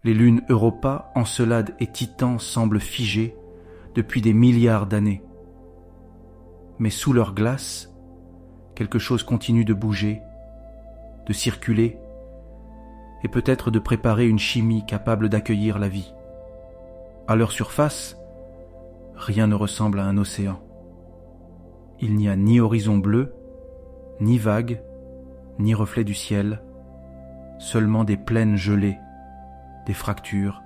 Les lunes Europa, Encelade et Titan semblent figées depuis des milliards d'années. Mais sous leur glace, quelque chose continue de bouger, de circuler, et peut-être de préparer une chimie capable d'accueillir la vie. À leur surface, rien ne ressemble à un océan. Il n'y a ni horizon bleu, ni vagues, ni reflets du ciel, seulement des plaines gelées, des fractures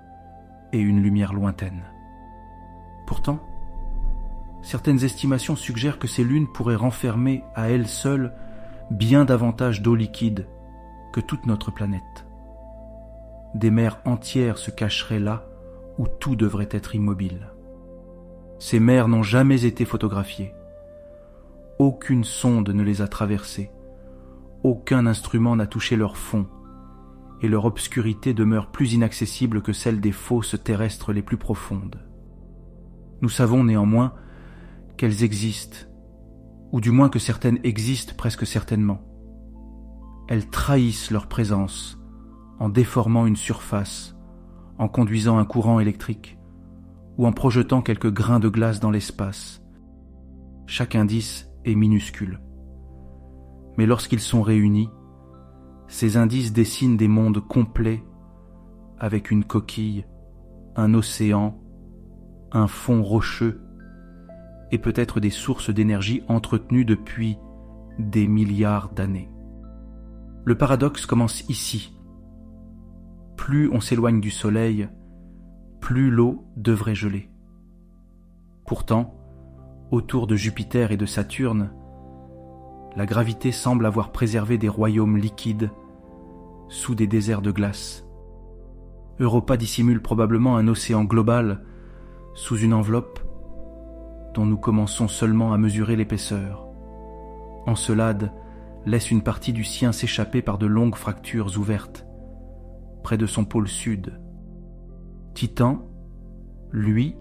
et une lumière lointaine. Pourtant, certaines estimations suggèrent que ces lunes pourraient renfermer à elles seules bien davantage d'eau liquide que toute notre planète. Des mers entières se cacheraient là où tout devrait être immobile. Ces mers n'ont jamais été photographiées. Aucune sonde ne les a traversées. Aucun instrument n'a touché leur fond, et leur obscurité demeure plus inaccessible que celle des fosses terrestres les plus profondes. Nous savons néanmoins qu'elles existent, ou du moins que certaines existent presque certainement. Elles trahissent leur présence en déformant une surface, en conduisant un courant électrique, ou en projetant quelques grains de glace dans l'espace. Chaque indice est minuscule. Mais lorsqu'ils sont réunis, ces indices dessinent des mondes complets avec une coquille, un océan, un fond rocheux et peut-être des sources d'énergie entretenues depuis des milliards d'années. Le paradoxe commence ici. Plus on s'éloigne du Soleil, plus l'eau devrait geler. Pourtant, autour de Jupiter et de Saturne, la gravité semble avoir préservé des royaumes liquides sous des déserts de glace. Europa dissimule probablement un océan global sous une enveloppe dont nous commençons seulement à mesurer l'épaisseur. Encelade laisse une partie du sien s'échapper par de longues fractures ouvertes, près de son pôle sud. Titan, lui,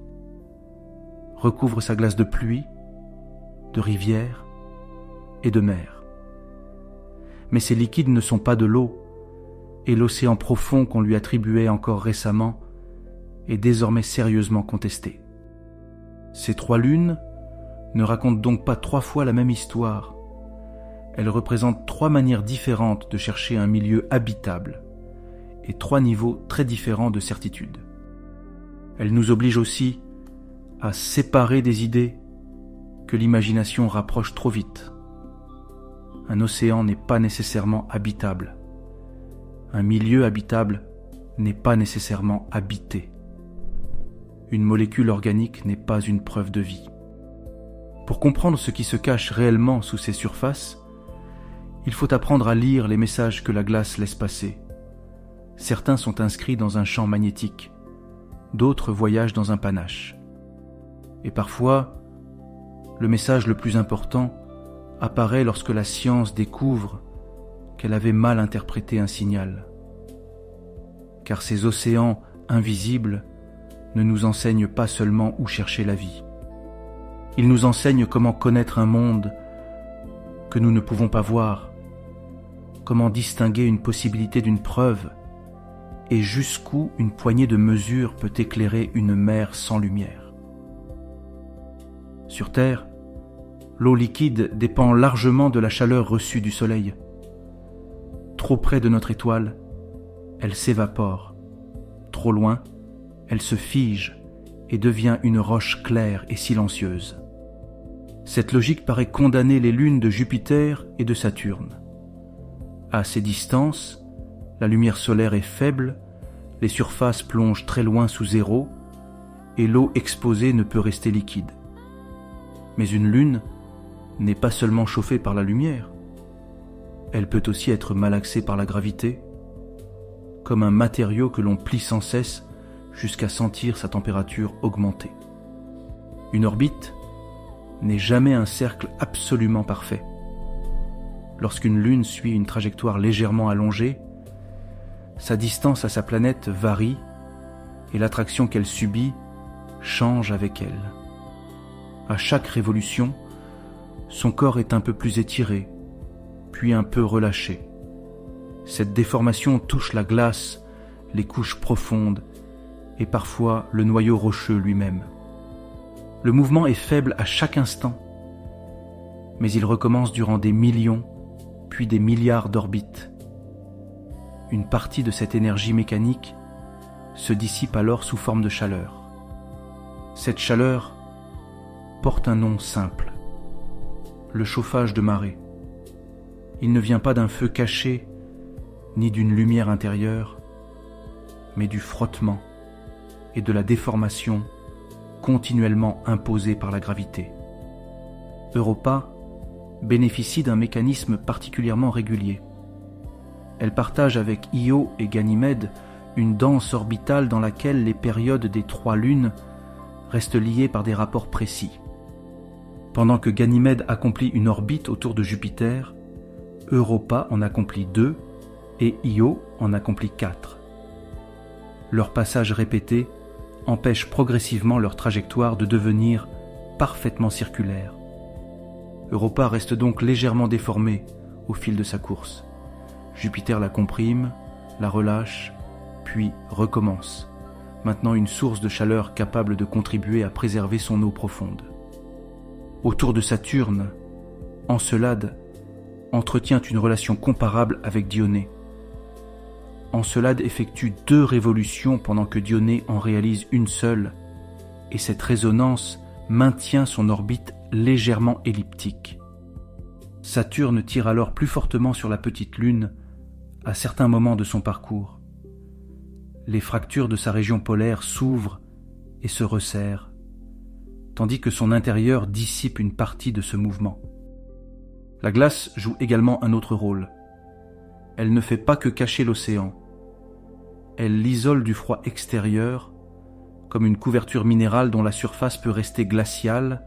recouvre sa glace de pluie, de rivières et de mer. Mais ces liquides ne sont pas de l'eau, et l'océan profond qu'on lui attribuait encore récemment est désormais sérieusement contesté. Ces trois lunes ne racontent donc pas trois fois la même histoire. Elles représentent trois manières différentes de chercher un milieu habitable et trois niveaux très différents de certitude. Elles nous obligent aussi à séparer des idées que l'imagination rapproche trop vite. Un océan n'est pas nécessairement habitable. Un milieu habitable n'est pas nécessairement habité. Une molécule organique n'est pas une preuve de vie. Pour comprendre ce qui se cache réellement sous ces surfaces, il faut apprendre à lire les messages que la glace laisse passer. Certains sont inscrits dans un champ magnétique, d'autres voyagent dans un panache. Et parfois, le message le plus important apparaît lorsque la science découvre qu'elle avait mal interprété un signal. Car ces océans invisibles ne nous enseignent pas seulement où chercher la vie. Ils nous enseignent comment connaître un monde que nous ne pouvons pas voir, comment distinguer une possibilité d'une preuve et jusqu'où une poignée de mesures peut éclairer une mer sans lumière. Sur Terre, l'eau liquide dépend largement de la chaleur reçue du Soleil. Trop près de notre étoile, elle s'évapore. Trop loin, elle se fige et devient une roche claire et silencieuse. Cette logique paraît condamner les lunes de Jupiter et de Saturne. À ces distances, la lumière solaire est faible, les surfaces plongent très loin sous zéro et l'eau exposée ne peut rester liquide. Mais une lune n'est pas seulement chauffée par la lumière. Elle peut aussi être malaxée par la gravité, comme un matériau que l'on plie sans cesse jusqu'à sentir sa température augmenter. Une orbite n'est jamais un cercle absolument parfait. Lorsqu'une lune suit une trajectoire légèrement allongée, sa distance à sa planète varie et l'attraction qu'elle subit change avec elle. À chaque révolution, son corps est un peu plus étiré, puis un peu relâché. Cette déformation touche la glace les couches profondes et parfois le noyau rocheux lui-même. Le mouvement est faible à chaque instant, mais il recommence durant des millions, puis des milliards d'orbites. Une partie de cette énergie mécanique se dissipe alors sous forme de chaleur. Cette chaleur porte un nom simple, le chauffage de marée. Il ne vient pas d'un feu caché, ni d'une lumière intérieure, mais du frottement et de la déformation continuellement imposée par la gravité. Europa bénéficie d'un mécanisme particulièrement régulier. Elle partage avec Io et Ganymède une danse orbitale dans laquelle les périodes des 3 lunes restent liées par des rapports précis. Pendant que Ganymède accomplit une orbite autour de Jupiter, Europa en accomplit 2 et Io en accomplit 4. Leur passage répété empêche progressivement leur trajectoire de devenir parfaitement circulaire. Europa reste donc légèrement déformée au fil de sa course. Jupiter la comprime, la relâche, puis recommence, maintenant une source de chaleur capable de contribuer à préserver son eau profonde. Autour de Saturne, Encelade entretient une relation comparable avec Dionée. Encelade effectue 2 révolutions pendant que Dionée en réalise une seule, et cette résonance maintient son orbite légèrement elliptique. Saturne tire alors plus fortement sur la petite Lune à certains moments de son parcours. Les fractures de sa région polaire s'ouvrent et se resserrent, tandis que son intérieur dissipe une partie de ce mouvement. La glace joue également un autre rôle. Elle ne fait pas que cacher l'océan. Elle l'isole du froid extérieur, comme une couverture minérale dont la surface peut rester glaciale,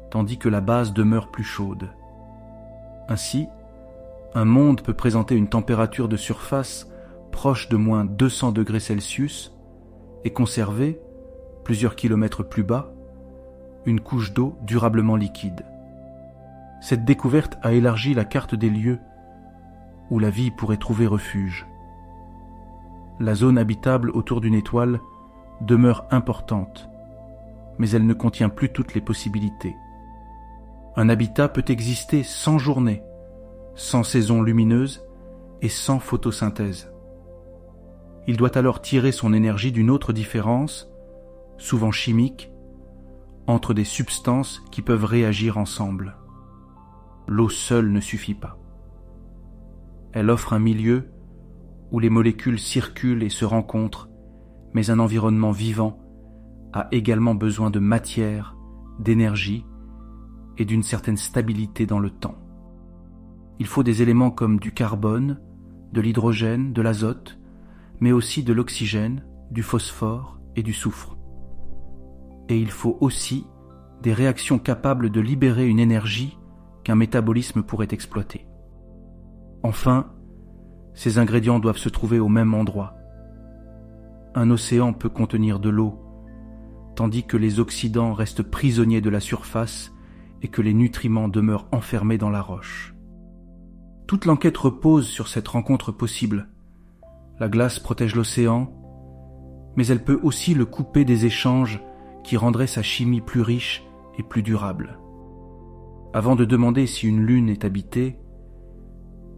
tandis que la base demeure plus chaude. Ainsi, un monde peut présenter une température de surface proche de moins 200 degrés Celsius et conserver, plusieurs kilomètres plus bas, une couche d'eau durablement liquide. Cette découverte a élargi la carte des lieux où la vie pourrait trouver refuge. La zone habitable autour d'une étoile demeure importante, mais elle ne contient plus toutes les possibilités. Un habitat peut exister sans journée, sans saison lumineuse et sans photosynthèse. Il doit alors tirer son énergie d'une autre différence, souvent chimique, entre des substances qui peuvent réagir ensemble. L'eau seule ne suffit pas. Elle offre un milieu où les molécules circulent et se rencontrent, mais un environnement vivant a également besoin de matière, d'énergie et d'une certaine stabilité dans le temps. Il faut des éléments comme du carbone, de l'hydrogène, de l'azote, mais aussi de l'oxygène, du phosphore et du soufre. Et il faut aussi des réactions capables de libérer une énergie qu'un métabolisme pourrait exploiter. Enfin, ces ingrédients doivent se trouver au même endroit. Un océan peut contenir de l'eau, tandis que les oxydants restent prisonniers de la surface et que les nutriments demeurent enfermés dans la roche. Toute l'enquête repose sur cette rencontre possible. La glace protège l'océan, mais elle peut aussi le couper des échanges qui rendraient sa chimie plus riche et plus durable. Avant de demander si une lune est habitée,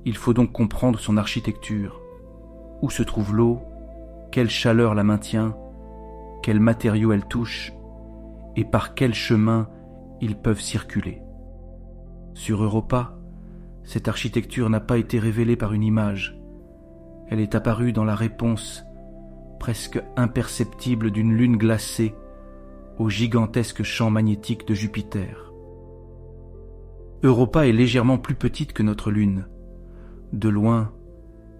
il faut donc comprendre son architecture. Où se trouve l'eau, quelle chaleur la maintient, quels matériaux elle touche et par quel chemin ils peuvent circuler. Sur Europa, cette architecture n'a pas été révélée par une image. Elle est apparue dans la réponse presque imperceptible d'une lune glacée au gigantesque champ magnétique de Jupiter. Europa est légèrement plus petite que notre lune. De loin,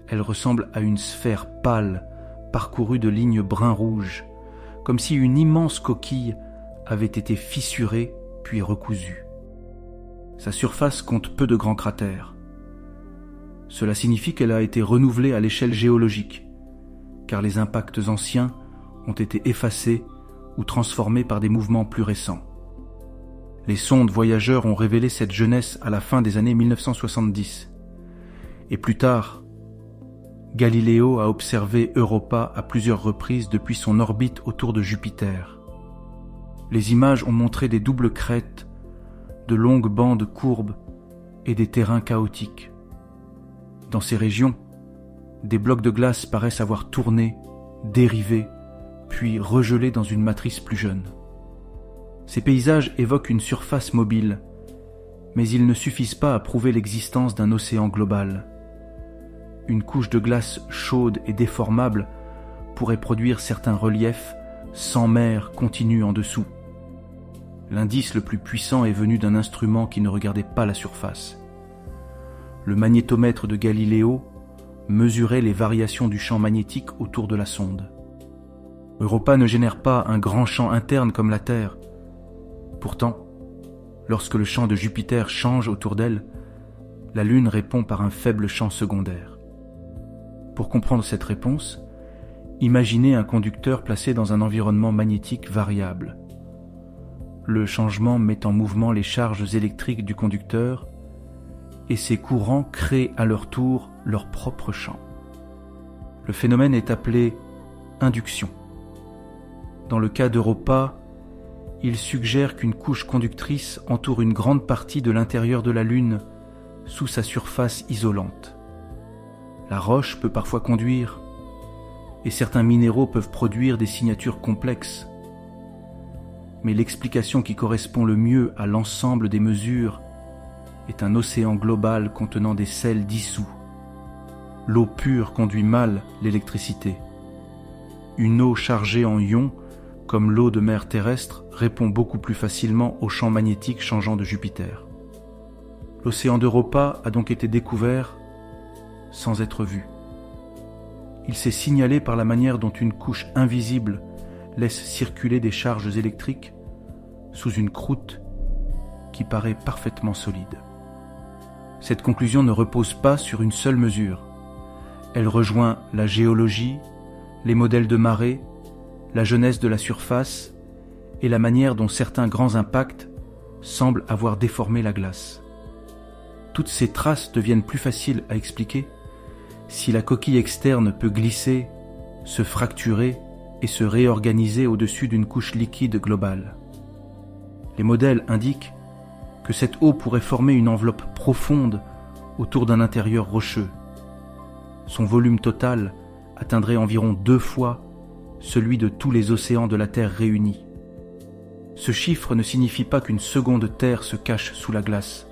elle ressemble à une sphère pâle parcourue de lignes brun-rouge, comme si une immense coquille avait été fissurée puis recousue. Sa surface compte peu de grands cratères. Cela signifie qu'elle a été renouvelée à l'échelle géologique, car les impacts anciens ont été effacés ou transformés par des mouvements plus récents. Les sondes voyageurs ont révélé cette jeunesse à la fin des années 1970. Et plus tard, Galiléo a observé Europa à plusieurs reprises depuis son orbite autour de Jupiter. Les images ont montré des doubles crêtes, de longues bandes courbes et des terrains chaotiques. Dans ces régions, des blocs de glace paraissent avoir tourné, dérivé, puis regelé dans une matrice plus jeune. Ces paysages évoquent une surface mobile, mais ils ne suffisent pas à prouver l'existence d'un océan global. Une couche de glace chaude et déformable pourrait produire certains reliefs sans mer continue en dessous. L'indice le plus puissant est venu d'un instrument qui ne regardait pas la surface. Le magnétomètre de Galiléo mesurait les variations du champ magnétique autour de la sonde. Europa ne génère pas un grand champ interne comme la Terre. Pourtant, lorsque le champ de Jupiter change autour d'elle, la Lune répond par un faible champ secondaire. Pour comprendre cette réponse, imaginez un conducteur placé dans un environnement magnétique variable. Le changement met en mouvement les charges électriques du conducteur et ces courants créent à leur tour leur propre champ. Le phénomène est appelé induction. Dans le cas d'Europa, il suggère qu'une couche conductrice entoure une grande partie de l'intérieur de la Lune sous sa surface isolante. La roche peut parfois conduire, et certains minéraux peuvent produire des signatures complexes. Mais l'explication qui correspond le mieux à l'ensemble des mesures est un océan global contenant des sels dissous. L'eau pure conduit mal l'électricité. Une eau chargée en ions, comme l'eau de mer terrestre, répond beaucoup plus facilement au champ magnétique changeant de Jupiter. L'océan d'Europa a donc été découvert sans être vu. Il s'est signalé par la manière dont une couche invisible laisse circuler des charges électriques sous une croûte qui paraît parfaitement solide. Cette conclusion ne repose pas sur une seule mesure. Elle rejoint la géologie, les modèles de marée, la jeunesse de la surface et la manière dont certains grands impacts semblent avoir déformé la glace. Toutes ces traces deviennent plus faciles à expliquer si la coquille externe peut glisser, se fracturer et se réorganiser au-dessus d'une couche liquide globale. Les modèles indiquent que cette eau pourrait former une enveloppe profonde autour d'un intérieur rocheux. Son volume total atteindrait environ 2 fois celui de tous les océans de la Terre réunis. Ce chiffre ne signifie pas qu'une seconde Terre se cache sous la glace.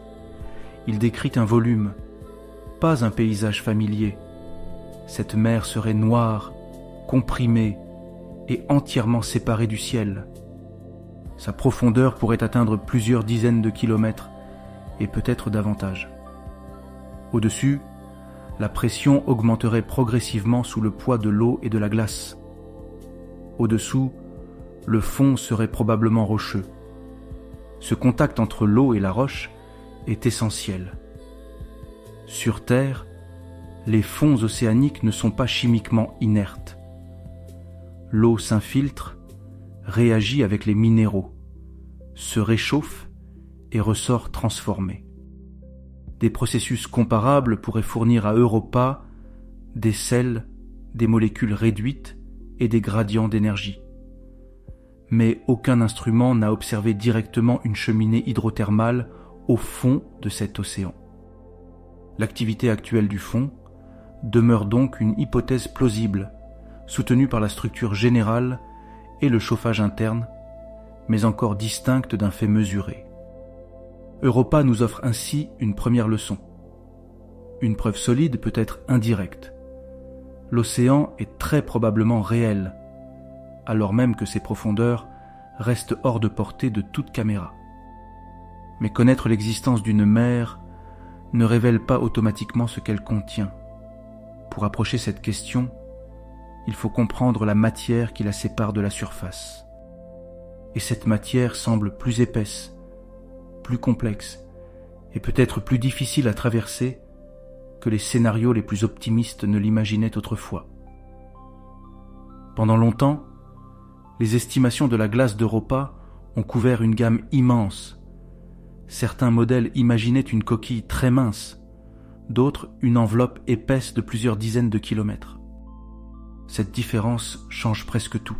Il décrit un volume, pas un paysage familier. Cette mer serait noire, comprimée et entièrement séparée du ciel. Sa profondeur pourrait atteindre plusieurs dizaines de kilomètres et peut-être davantage. Au-dessus, la pression augmenterait progressivement sous le poids de l'eau et de la glace. Au-dessous, le fond serait probablement rocheux. Ce contact entre l'eau et la roche est essentiel. Sur Terre, les fonds océaniques ne sont pas chimiquement inertes. L'eau s'infiltre, réagit avec les minéraux, se réchauffe et ressort transformée. Des processus comparables pourraient fournir à Europa des sels, des molécules réduites et des gradients d'énergie. Mais aucun instrument n'a observé directement une cheminée hydrothermale au fond de cet océan. L'activité actuelle du fond demeure donc une hypothèse plausible, soutenue par la structure générale et le chauffage interne, mais encore distincte d'un fait mesuré. Europa nous offre ainsi une première leçon. Une preuve solide peut être indirecte. L'océan est très probablement réel, alors même que ses profondeurs restent hors de portée de toute caméra. Mais connaître l'existence d'une mer ne révèle pas automatiquement ce qu'elle contient. Pour approcher cette question, il faut comprendre la matière qui la sépare de la surface. Et cette matière semble plus épaisse, plus complexe et peut-être plus difficile à traverser que les scénarios les plus optimistes ne l'imaginaient autrefois. Pendant longtemps, les estimations de la glace d'Europa ont couvert une gamme immense. Certains modèles imaginaient une coquille très mince, d'autres une enveloppe épaisse de plusieurs dizaines de kilomètres. Cette différence change presque tout.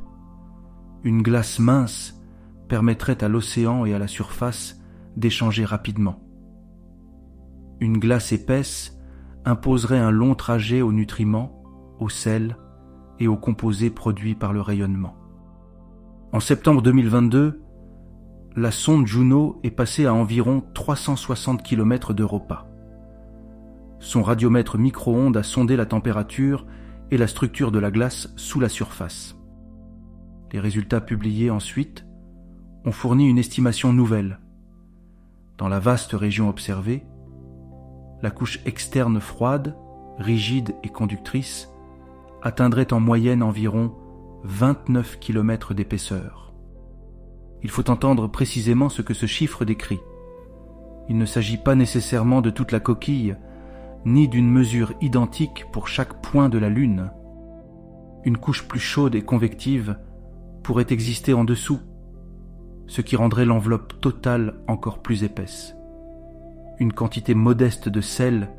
Une glace mince permettrait à l'océan et à la surface d'échanger rapidement. Une glace épaisse imposerait un long trajet aux nutriments, aux sels et aux composés produits par le rayonnement. En septembre 2022, la sonde Juno est passée à environ 360 km d'Europa. Son radiomètre micro-ondes a sondé la température et la structure de la glace sous la surface. Les résultats publiés ensuite ont fourni une estimation nouvelle. Dans la vaste région observée, la couche externe froide, rigide et conductrice atteindrait en moyenne environ 29 km d'épaisseur. Il faut entendre précisément ce que ce chiffre décrit. Il ne s'agit pas nécessairement de toute la coquille, ni d'une mesure identique pour chaque point de la Lune. Une couche plus chaude et convective pourrait exister en dessous, ce qui rendrait l'enveloppe totale encore plus épaisse. Une quantité modeste de sel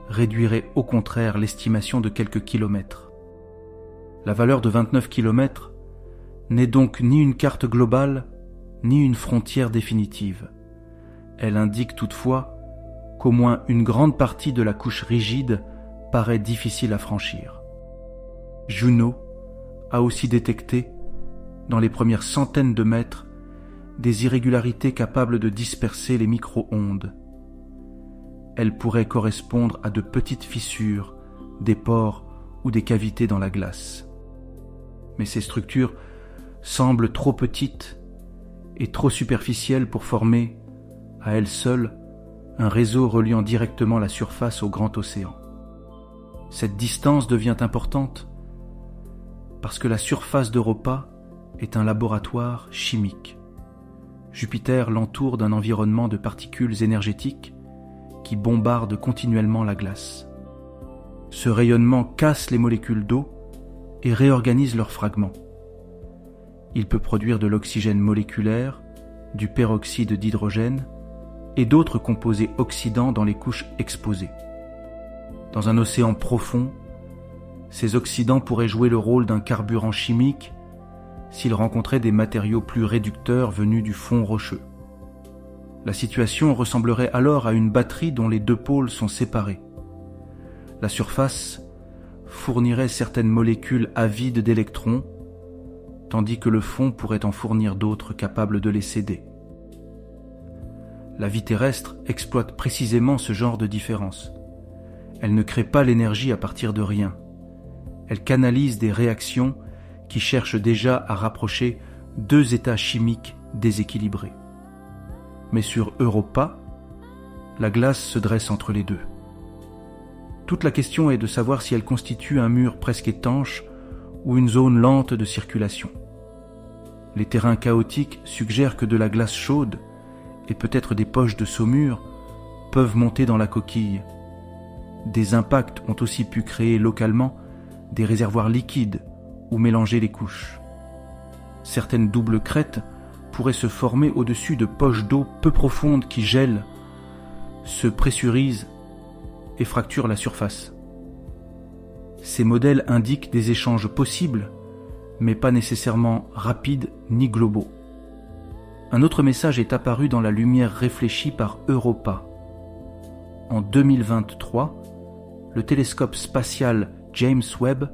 réduirait au contraire l'estimation de quelques kilomètres. La valeur de 29 km n'est donc ni une carte globale, ni une frontière définitive. Elle indique toutefois qu'au moins une grande partie de la couche rigide paraît difficile à franchir. Juno a aussi détecté, dans les premières centaines de mètres, des irrégularités capables de disperser les micro-ondes. Elles pourraient correspondre à de petites fissures, des pores ou des cavités dans la glace. Mais ces structures semblent trop petites et trop superficielles pour former, à elles seules, un réseau reliant directement la surface au grand océan. Cette distance devient importante parce que la surface d'Europa est un laboratoire chimique. Jupiter l'entoure d'un environnement de particules énergétiques qui bombardent continuellement la glace. Ce rayonnement casse les molécules d'eau et réorganise leurs fragments. Il peut produire de l'oxygène moléculaire, du peroxyde d'hydrogène et d'autres composés oxydants dans les couches exposées. Dans un océan profond, ces oxydants pourraient jouer le rôle d'un carburant chimique s'ils rencontraient des matériaux plus réducteurs venus du fond rocheux. La situation ressemblerait alors à une batterie dont les deux pôles sont séparés. La surface fournirait certaines molécules avides d'électrons, tandis que le fond pourrait en fournir d'autres capables de les céder. La vie terrestre exploite précisément ce genre de différence. Elle ne crée pas l'énergie à partir de rien. Elle canalise des réactions qui cherchent déjà à rapprocher deux états chimiques déséquilibrés. Mais sur Europa, la glace se dresse entre les deux. Toute la question est de savoir si elle constitue un mur presque étanche ou une zone lente de circulation. Les terrains chaotiques suggèrent que de la glace chaude et peut-être des poches de saumure peuvent monter dans la coquille. Des impacts ont aussi pu créer localement des réservoirs liquides ou mélanger les couches. Certaines doubles crêtes pourraient se former au-dessus de poches d'eau peu profondes qui gèlent, se pressurisent et fracturent la surface. Ces modèles indiquent des échanges possibles, mais pas nécessairement rapides ni globaux. Un autre message est apparu dans la lumière réfléchie par Europa. En 2023, le télescope spatial James Webb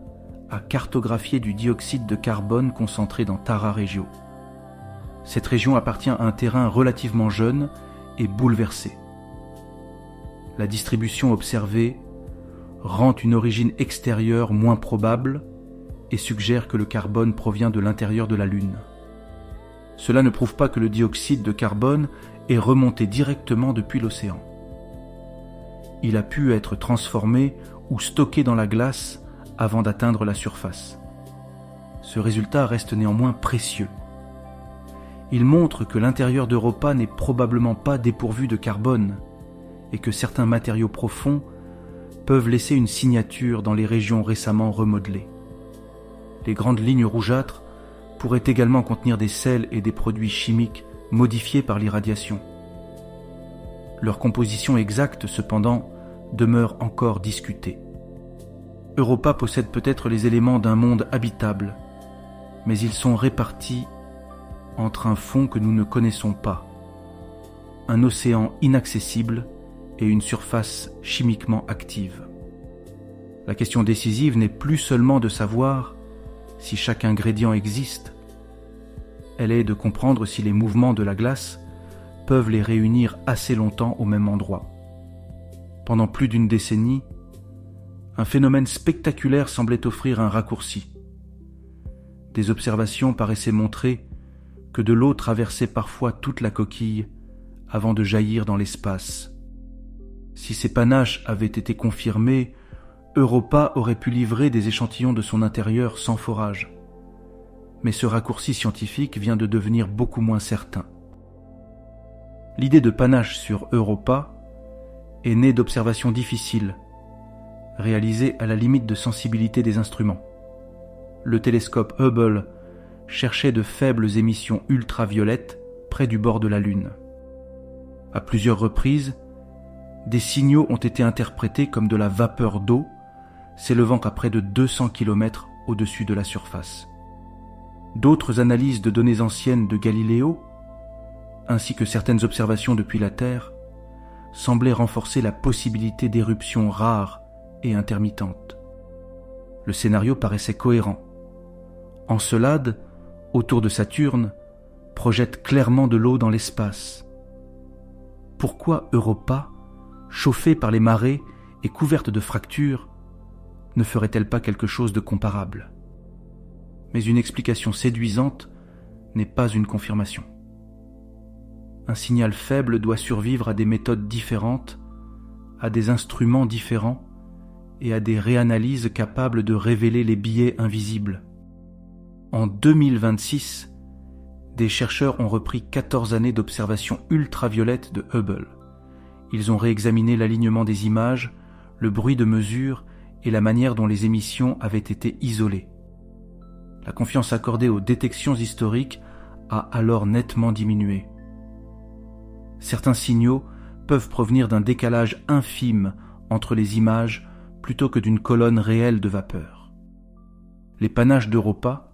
a cartographié du dioxyde de carbone concentré dans Tara Regio. Cette région appartient à un terrain relativement jeune et bouleversé. La distribution observée rend une origine extérieure moins probable et suggère que le carbone provient de l'intérieur de la Lune. Cela ne prouve pas que le dioxyde de carbone est remonté directement depuis l'océan. Il a pu être transformé ou stocké dans la glace avant d'atteindre la surface. Ce résultat reste néanmoins précieux. Il montre que l'intérieur d'Europa n'est probablement pas dépourvu de carbone et que certains matériaux profonds peuvent laisser une signature dans les régions récemment remodelées. Les grandes lignes rougeâtres pourraient également contenir des sels et des produits chimiques modifiés par l'irradiation. Leur composition exacte, cependant, demeure encore discutée. Europa possède peut-être les éléments d'un monde habitable, mais ils sont répartis entre un fond que nous ne connaissons pas, un océan inaccessible et une surface chimiquement active. La question décisive n'est plus seulement de savoir si chaque ingrédient existe, elle est de comprendre si les mouvements de la glace peuvent les réunir assez longtemps au même endroit. Pendant plus d'une décennie, un phénomène spectaculaire semblait offrir un raccourci. Des observations paraissaient montrer que de l'eau traversait parfois toute la coquille avant de jaillir dans l'espace. Si ces panaches avaient été confirmés, Europa aurait pu livrer des échantillons de son intérieur sans forage. Mais ce raccourci scientifique vient de devenir beaucoup moins certain. L'idée de panache sur Europa est née d'observations difficiles, réalisées à la limite de sensibilité des instruments. Le télescope Hubble cherchait de faibles émissions ultraviolettes près du bord de la Lune. À plusieurs reprises, des signaux ont été interprétés comme de la vapeur d'eau s'élevant à près de 200 km au-dessus de la surface. D'autres analyses de données anciennes de Galiléo, ainsi que certaines observations depuis la Terre, semblaient renforcer la possibilité d'éruptions rares et intermittentes. Le scénario paraissait cohérent. Encelade, autour de Saturne, projette clairement de l'eau dans l'espace. Pourquoi Europa, chauffée par les marées et couverte de fractures, ne ferait-elle pas quelque chose de comparable? Mais une explication séduisante n'est pas une confirmation. Un signal faible doit survivre à des méthodes différentes, à des instruments différents et à des réanalyses capables de révéler les biais invisibles. En 2026, des chercheurs ont repris 14 années d'observation ultraviolettes de Hubble. Ils ont réexaminé l'alignement des images, le bruit de mesure et la manière dont les émissions avaient été isolées. La confiance accordée aux détections historiques a alors nettement diminué. Certains signaux peuvent provenir d'un décalage infime entre les images plutôt que d'une colonne réelle de vapeur. Les panaches d'Europa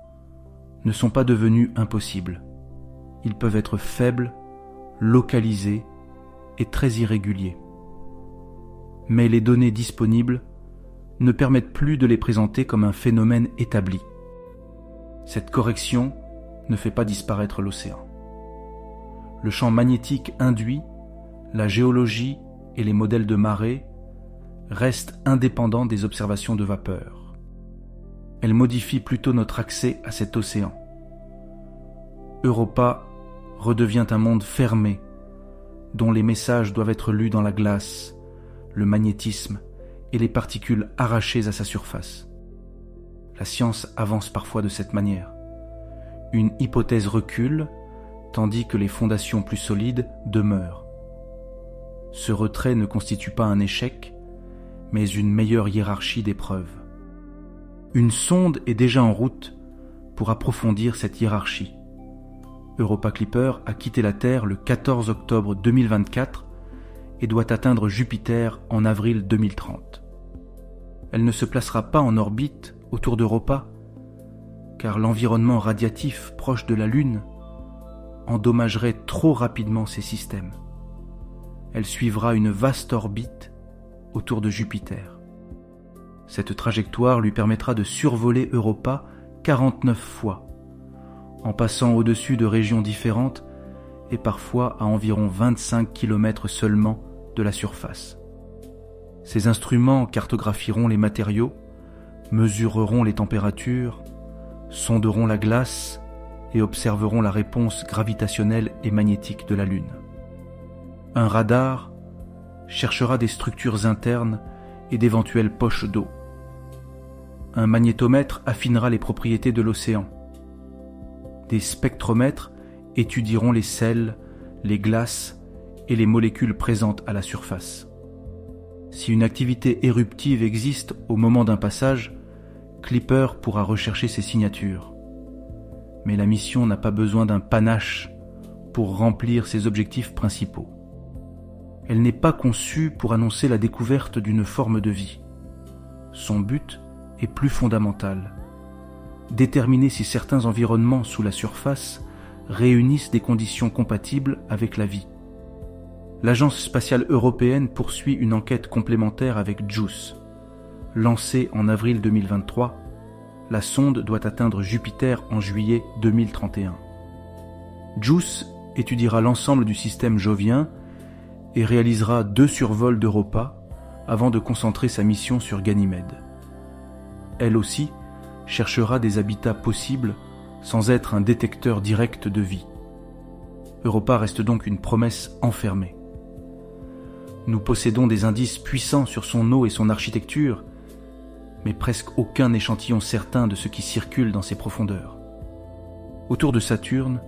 ne sont pas devenus impossibles. Ils peuvent être faibles, localisés et très irréguliers. Mais les données disponibles ne permettent plus de les présenter comme un phénomène établi. Cette correction ne fait pas disparaître l'océan. Le champ magnétique induit, la géologie et les modèles de marée restent indépendants des observations de vapeur. Elles modifient plutôt notre accès à cet océan. Europa redevient un monde fermé, dont les messages doivent être lus dans la glace, le magnétisme et les particules arrachées à sa surface. La science avance parfois de cette manière. Une hypothèse recule, tandis que les fondations plus solides demeurent. Ce retrait ne constitue pas un échec, mais une meilleure hiérarchie des preuves. Une sonde est déjà en route pour approfondir cette hiérarchie. Europa Clipper a quitté la Terre le 14 octobre 2024 et doit atteindre Jupiter en avril 2030. Elle ne se placera pas en orbite autour d'Europa, car l'environnement radiatif proche de la Lune endommagerait trop rapidement ces systèmes. Elle suivra une vaste orbite autour de Jupiter. Cette trajectoire lui permettra de survoler Europa 49 fois, en passant au-dessus de régions différentes et parfois à environ 25 km seulement de la surface. Ces instruments cartographieront les matériaux, mesureront les températures, sonderont la glace et observeront la réponse gravitationnelle et magnétique de la Lune. Un radar cherchera des structures internes et d'éventuelles poches d'eau. Un magnétomètre affinera les propriétés de l'océan. Des spectromètres étudieront les sels, les glaces et les molécules présentes à la surface. Si une activité éruptive existe au moment d'un passage, Clipper pourra rechercher ses signatures. Mais la mission n'a pas besoin d'un panache pour remplir ses objectifs principaux. Elle n'est pas conçue pour annoncer la découverte d'une forme de vie. Son but est plus fondamental. Déterminer si certains environnements sous la surface réunissent des conditions compatibles avec la vie. L'Agence spatiale européenne poursuit une enquête complémentaire avec JUICE. Lancée en avril 2023, la sonde doit atteindre Jupiter en juillet 2031. JUICE étudiera l'ensemble du système jovien et réalisera 2 survols d'Europa avant de concentrer sa mission sur Ganymède. Elle aussi cherchera des habitats possibles sans être un détecteur direct de vie. Europa reste donc une promesse enfermée. Nous possédons des indices puissants sur son eau et son architecture, mais presque aucun échantillon certain de ce qui circule dans ses profondeurs. Autour de Saturne,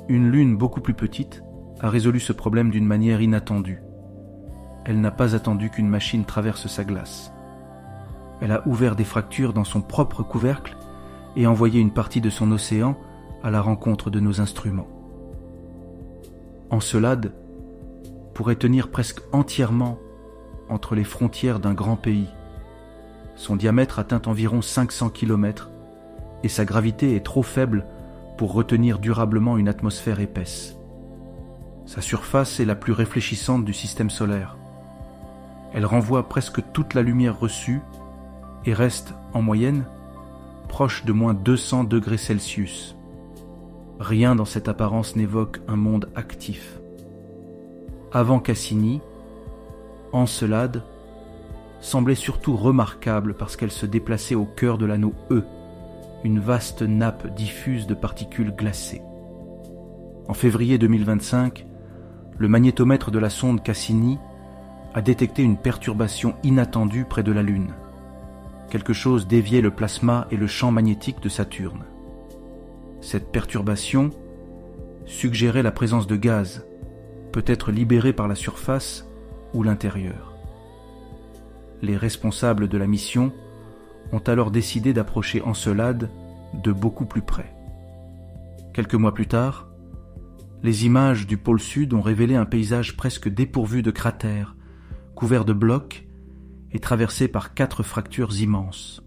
une lune beaucoup plus petite a résolu ce problème d'une manière inattendue. Elle n'a pas attendu qu'une machine traverse sa glace. Elle a ouvert des fractures dans son propre couvercle et envoyé une partie de son océan à la rencontre de nos instruments. Encelade pourrait tenir presque entièrement entre les frontières d'un grand pays. Son diamètre atteint environ 500 km et sa gravité est trop faible pour retenir durablement une atmosphère épaisse. Sa surface est la plus réfléchissante du système solaire. Elle renvoie presque toute la lumière reçue et reste, en moyenne, proche de moins 200 degrés Celsius. Rien dans cette apparence n'évoque un monde actif. Avant Cassini, Encelade semblait surtout remarquable parce qu'elle se déplaçait au cœur de l'anneau E, une vaste nappe diffuse de particules glacées. En février 2025, le magnétomètre de la sonde Cassini a détecté une perturbation inattendue près de la Lune. Quelque chose déviait le plasma et le champ magnétique de Saturne. Cette perturbation suggérait la présence de gaz, peut-être libérés par la surface ou l'intérieur. Les responsables de la mission ont alors décidé d'approcher Encelade de beaucoup plus près. Quelques mois plus tard, les images du pôle sud ont révélé un paysage presque dépourvu de cratères, couvert de blocs et traversé par 4 fractures immenses.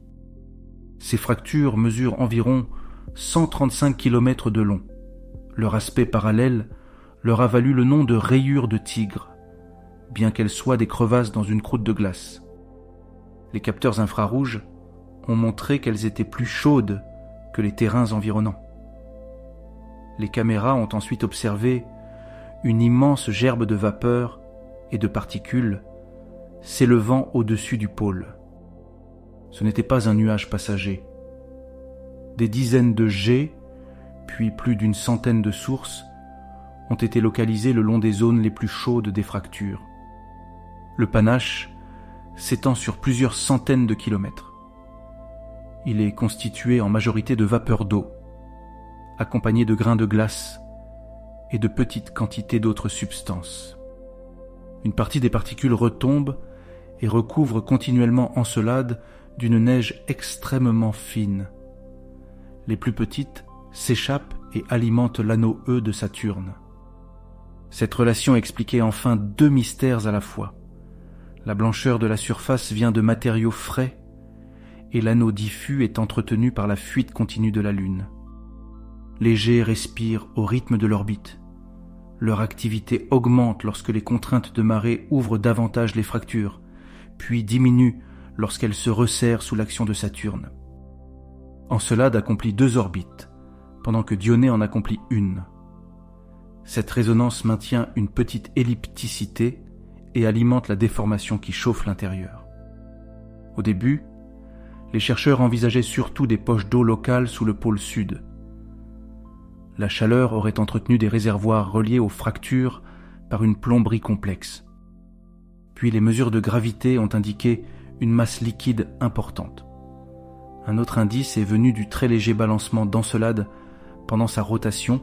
Ces fractures mesurent environ 135 km de long. Leur aspect parallèle leur a valu le nom de rayures de tigre, bien qu'elles soient des crevasses dans une croûte de glace. Les capteurs infrarouges ont montré qu'elles étaient plus chaudes que les terrains environnants. Les caméras ont ensuite observé une immense gerbe de vapeur et de particules s'élevant au-dessus du pôle. Ce n'était pas un nuage passager. Des dizaines de jets, puis plus d'une centaine de sources, ont été localisées le long des zones les plus chaudes des fractures. Le panache s'étend sur plusieurs centaines de kilomètres. Il est constitué en majorité de vapeur d'eau, accompagné de grains de glace et de petites quantités d'autres substances. Une partie des particules retombe et recouvre continuellement Encelade d'une neige extrêmement fine. Les plus petites s'échappent et alimentent l'anneau E de Saturne. Cette relation expliquait enfin 2 mystères à la fois. La blancheur de la surface vient de matériaux frais et l'anneau diffus est entretenu par la fuite continue de la Lune. Les jets respirent au rythme de l'orbite. Leur activité augmente lorsque les contraintes de marée ouvrent davantage les fractures, puis diminue lorsqu'elles se resserrent sous l'action de Saturne. Encelade accomplit 2 orbites, pendant que Dionée en accomplit une. Cette résonance maintient une petite ellipticité et alimente la déformation qui chauffe l'intérieur. Au début, les chercheurs envisageaient surtout des poches d'eau locales sous le pôle sud. La chaleur aurait entretenu des réservoirs reliés aux fractures par une plomberie complexe. Puis les mesures de gravité ont indiqué une masse liquide importante. Un autre indice est venu du très léger balancement d'Encelade pendant sa rotation,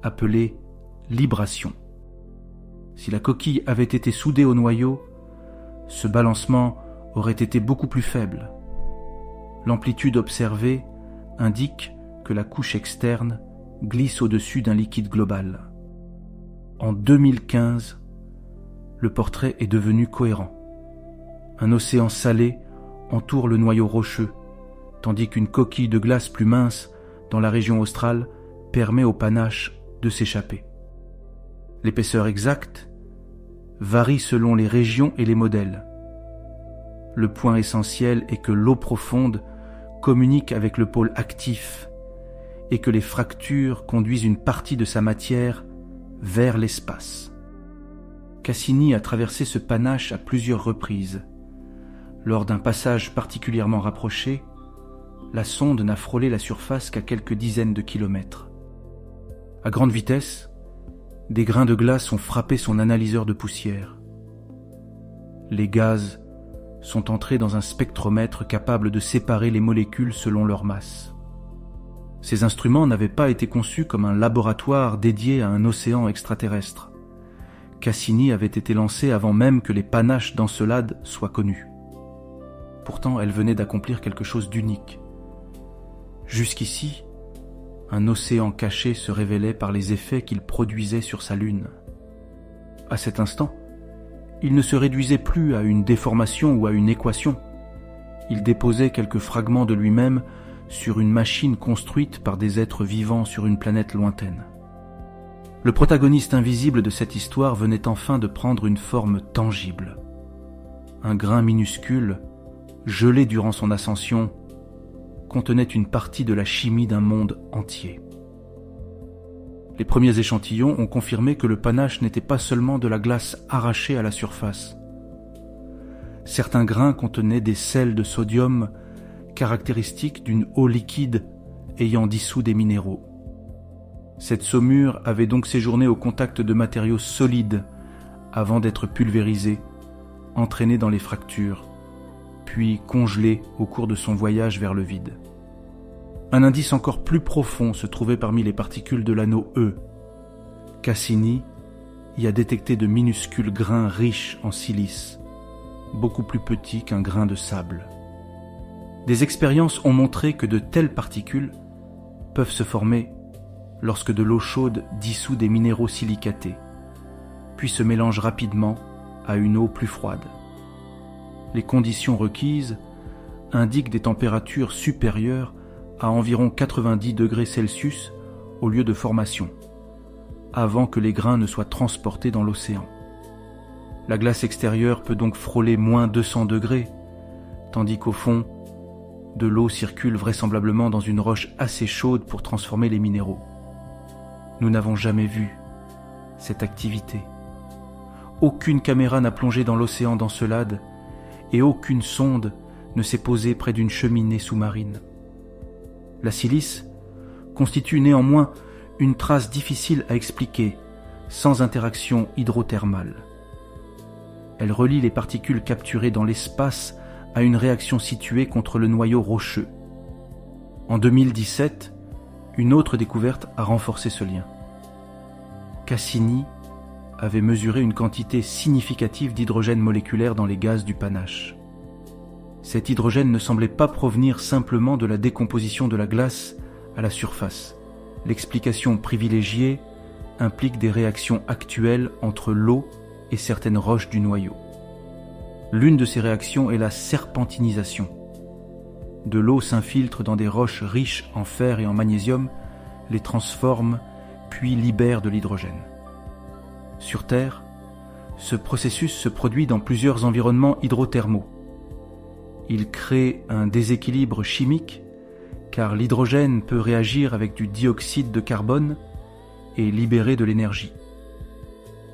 appelé libration. Si la coquille avait été soudée au noyau, ce balancement aurait été beaucoup plus faible. L'amplitude observée indique que la couche externe glisse au-dessus d'un liquide global. En 2015, le portrait est devenu cohérent. Un océan salé entoure le noyau rocheux, tandis qu'une coquille de glace plus mince dans la région australe permet au panache de s'échapper. L'épaisseur exacte varie selon les régions et les modèles. Le point essentiel est que l'eau profonde communique avec le pôle actif et que les fractures conduisent une partie de sa matière vers l'espace. Cassini a traversé ce panache à plusieurs reprises. Lors d'un passage particulièrement rapproché, la sonde n'a frôlé la surface qu'à quelques dizaines de kilomètres. À grande vitesse, des grains de glace ont frappé son analyseur de poussière. Les gaz sont entrés dans un spectromètre capable de séparer les molécules selon leur masse. Ces instruments n'avaient pas été conçus comme un laboratoire dédié à un océan extraterrestre. Cassini avait été lancée avant même que les panaches d'Encelade soient connus. Pourtant, elle venait d'accomplir quelque chose d'unique. Jusqu'ici, un océan caché se révélait par les effets qu'il produisait sur sa lune. À cet instant, il ne se réduisait plus à une déformation ou à une équation. Il déposait quelques fragments de lui-même sur une machine construite par des êtres vivants sur une planète lointaine. Le protagoniste invisible de cette histoire venait enfin de prendre une forme tangible. Un grain minuscule, gelé durant son ascension, contenait une partie de la chimie d'un monde entier. Les premiers échantillons ont confirmé que le panache n'était pas seulement de la glace arrachée à la surface. Certains grains contenaient des sels de sodium caractéristiques d'une eau liquide ayant dissous des minéraux. Cette saumure avait donc séjourné au contact de matériaux solides avant d'être pulvérisée, entraînée dans les fractures, puis congelée au cours de son voyage vers le vide. Un indice encore plus profond se trouvait parmi les particules de l'anneau E. Cassini y a détecté de minuscules grains riches en silice, beaucoup plus petits qu'un grain de sable. Des expériences ont montré que de telles particules peuvent se former lorsque de l'eau chaude dissout des minéraux silicatés, puis se mélange rapidement à une eau plus froide. Les conditions requises indiquent des températures supérieures à environ 90 degrés Celsius au lieu de formation, avant que les grains ne soient transportés dans l'océan. La glace extérieure peut donc frôler moins 200 degrés, tandis qu'au fond, de l'eau circule vraisemblablement dans une roche assez chaude pour transformer les minéraux. Nous n'avons jamais vu cette activité. Aucune caméra n'a plongé dans l'océan d'Encelade et aucune sonde ne s'est posée près d'une cheminée sous-marine. La silice constitue néanmoins une trace difficile à expliquer sans interaction hydrothermale. Elle relie les particules capturées dans l'espace à une réaction située contre le noyau rocheux. En 2017, une autre découverte a renforcé ce lien. Cassini avait mesuré une quantité significative d'hydrogène moléculaire dans les gaz du panache. Cet hydrogène ne semblait pas provenir simplement de la décomposition de la glace à la surface. L'explication privilégiée implique des réactions actuelles entre l'eau et certaines roches du noyau. L'une de ces réactions est la serpentinisation. De l'eau s'infiltre dans des roches riches en fer et en magnésium, les transforme, puis libère de l'hydrogène. Sur Terre, ce processus se produit dans plusieurs environnements hydrothermaux. Il crée un déséquilibre chimique, car l'hydrogène peut réagir avec du dioxyde de carbone et libérer de l'énergie.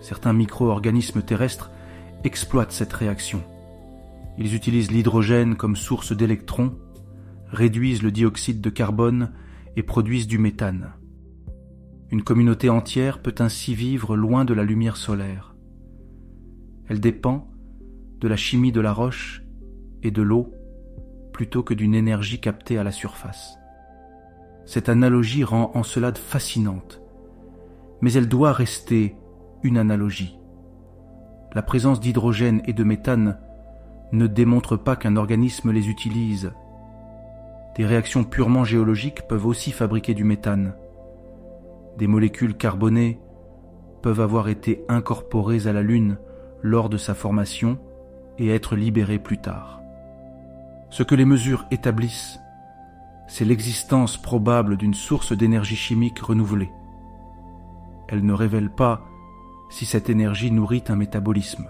Certains micro-organismes terrestres exploitent cette réaction. Ils utilisent l'hydrogène comme source d'électrons, réduisent le dioxyde de carbone et produisent du méthane. Une communauté entière peut ainsi vivre loin de la lumière solaire. Elle dépend de la chimie de la roche et de l'eau plutôt que d'une énergie captée à la surface. Cette analogie rend Encelade fascinante, mais elle doit rester une analogie. La présence d'hydrogène et de méthane ne démontre pas qu'un organisme les utilise. Des réactions purement géologiques peuvent aussi fabriquer du méthane. Des molécules carbonées peuvent avoir été incorporées à la Lune lors de sa formation et être libéré plus tard. Ce que les mesures établissent, c'est l'existence probable d'une source d'énergie chimique renouvelée. Elles ne révèlent pas si cette énergie nourrit un métabolisme.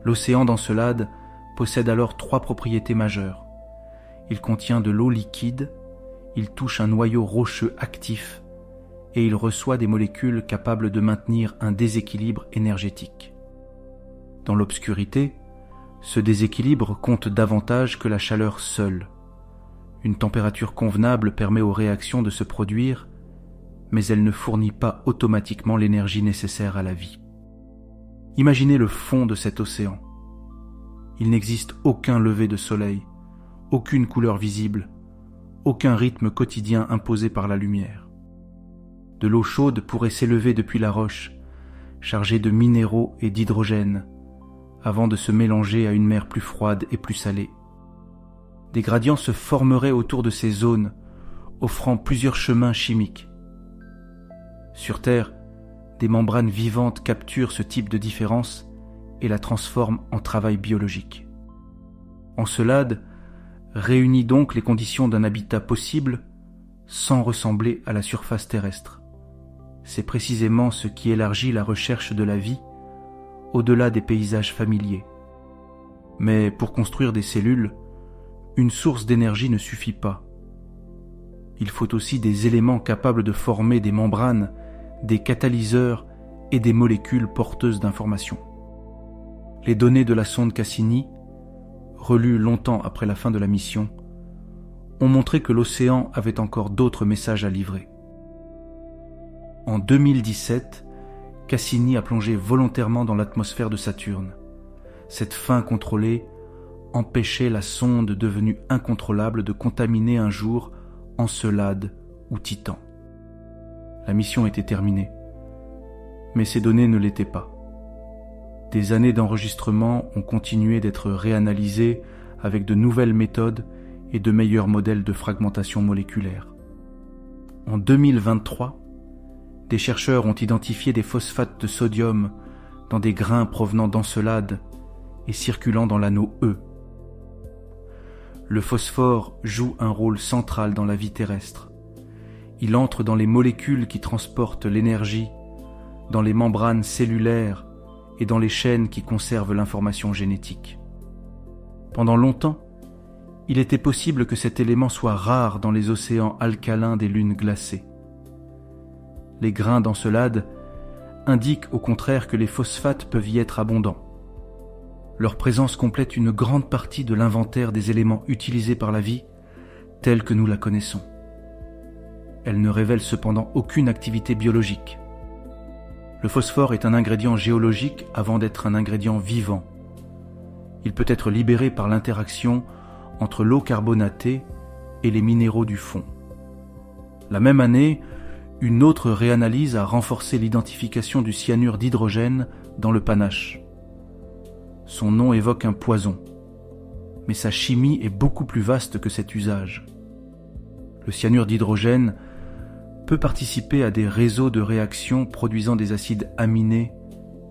L'océan d'Encelade possède alors 3 propriétés majeures. Il contient de l'eau liquide, il touche un noyau rocheux actif et il reçoit des molécules capables de maintenir un déséquilibre énergétique. Dans l'obscurité, ce déséquilibre compte davantage que la chaleur seule. Une température convenable permet aux réactions de se produire, mais elle ne fournit pas automatiquement l'énergie nécessaire à la vie. Imaginez le fond de cet océan. Il n'existe aucun lever de soleil, aucune couleur visible, aucun rythme quotidien imposé par la lumière. De l'eau chaude pourrait s'élever depuis la roche, chargée de minéraux et d'hydrogène, avant de se mélanger à une mer plus froide et plus salée. Des gradients se formeraient autour de ces zones, offrant plusieurs chemins chimiques. Sur Terre, des membranes vivantes capturent ce type de différence et la transforment en travail biologique. Encelade réunit donc les conditions d'un habitat possible sans ressembler à la surface terrestre. C'est précisément ce qui élargit la recherche de la vie au-delà des paysages familiers. Mais pour construire des cellules, une source d'énergie ne suffit pas. Il faut aussi des éléments capables de former des membranes, des catalyseurs et des molécules porteuses d'informations. Les données de la sonde Cassini, relues longtemps après la fin de la mission, ont montré que l'océan avait encore d'autres messages à livrer. En 2017, Cassini a plongé volontairement dans l'atmosphère de Saturne. Cette fin contrôlée empêchait la sonde devenue incontrôlable de contaminer un jour Encelade ou Titan. La mission était terminée, mais ces données ne l'étaient pas. Des années d'enregistrement ont continué d'être réanalysées avec de nouvelles méthodes et de meilleurs modèles de fragmentation moléculaire. En 2023, des chercheurs ont identifié des phosphates de sodium dans des grains provenant d'Encelade et circulant dans l'anneau E. Le phosphore joue un rôle central dans la vie terrestre. Il entre dans les molécules qui transportent l'énergie, dans les membranes cellulaires et dans les chaînes qui conservent l'information génétique. Pendant longtemps, il était possible que cet élément soit rare dans les océans alcalins des lunes glacées. Les grains d'Encelade indiquent au contraire que les phosphates peuvent y être abondants. Leur présence complète une grande partie de l'inventaire des éléments utilisés par la vie, telle que nous la connaissons. Elle ne révèle cependant aucune activité biologique. Le phosphore est un ingrédient géologique avant d'être un ingrédient vivant. Il peut être libéré par l'interaction entre l'eau carbonatée et les minéraux du fond. La même année, une autre réanalyse a renforcé l'identification du cyanure d'hydrogène dans le panache. Son nom évoque un poison, mais sa chimie est beaucoup plus vaste que cet usage. Le cyanure d'hydrogène peut participer à des réseaux de réactions produisant des acides aminés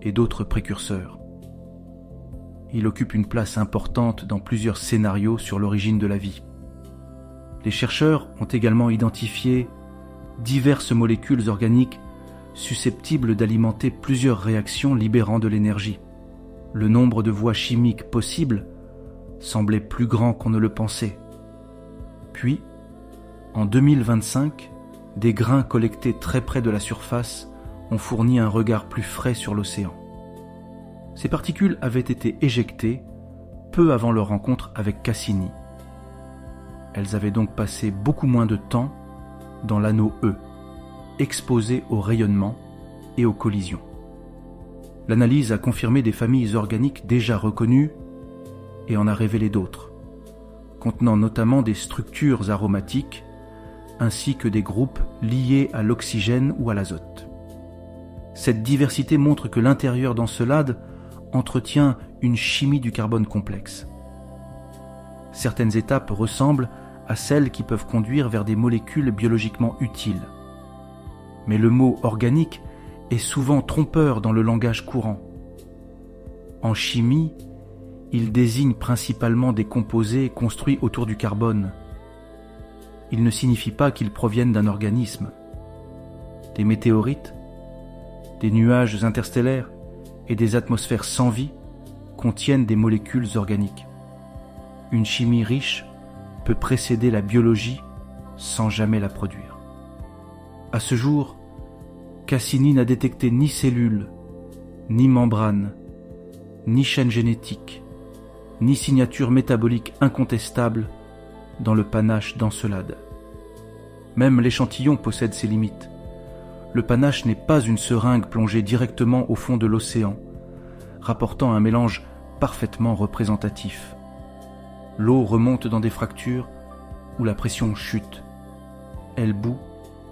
et d'autres précurseurs. Il occupe une place importante dans plusieurs scénarios sur l'origine de la vie. Les chercheurs ont également identifié diverses molécules organiques susceptibles d'alimenter plusieurs réactions libérant de l'énergie. Le nombre de voies chimiques possibles semblait plus grand qu'on ne le pensait. Puis, en 2025, des grains collectés très près de la surface ont fourni un regard plus frais sur l'océan. Ces particules avaient été éjectées peu avant leur rencontre avec Cassini. Elles avaient donc passé beaucoup moins de temps dans l'anneau E, exposées au rayonnement et aux collisions. L'analyse a confirmé des familles organiques déjà reconnues et en a révélé d'autres, contenant notamment des structures aromatiques ainsi que des groupes liés à l'oxygène ou à l'azote. Cette diversité montre que l'intérieur d'Encelade entretient une chimie du carbone complexe. Certaines étapes ressemblent à celles qui peuvent conduire vers des molécules biologiquement utiles. Mais le mot organique est souvent trompeur dans le langage courant. En chimie, il désigne principalement des composés construits autour du carbone. Il ne signifie pas qu'ils proviennent d'un organisme. Des météorites, des nuages interstellaires et des atmosphères sans vie contiennent des molécules organiques. Une chimie riche peut précéder la biologie sans jamais la produire. À ce jour, Cassini n'a détecté ni cellules, ni membranes, ni chaîne génétique, ni signature métabolique incontestable dans le panache d'Encelade. Même l'échantillon possède ses limites. Le panache n'est pas une seringue plongée directement au fond de l'océan, rapportant un mélange parfaitement représentatif. L'eau remonte dans des fractures où la pression chute. Elle bout,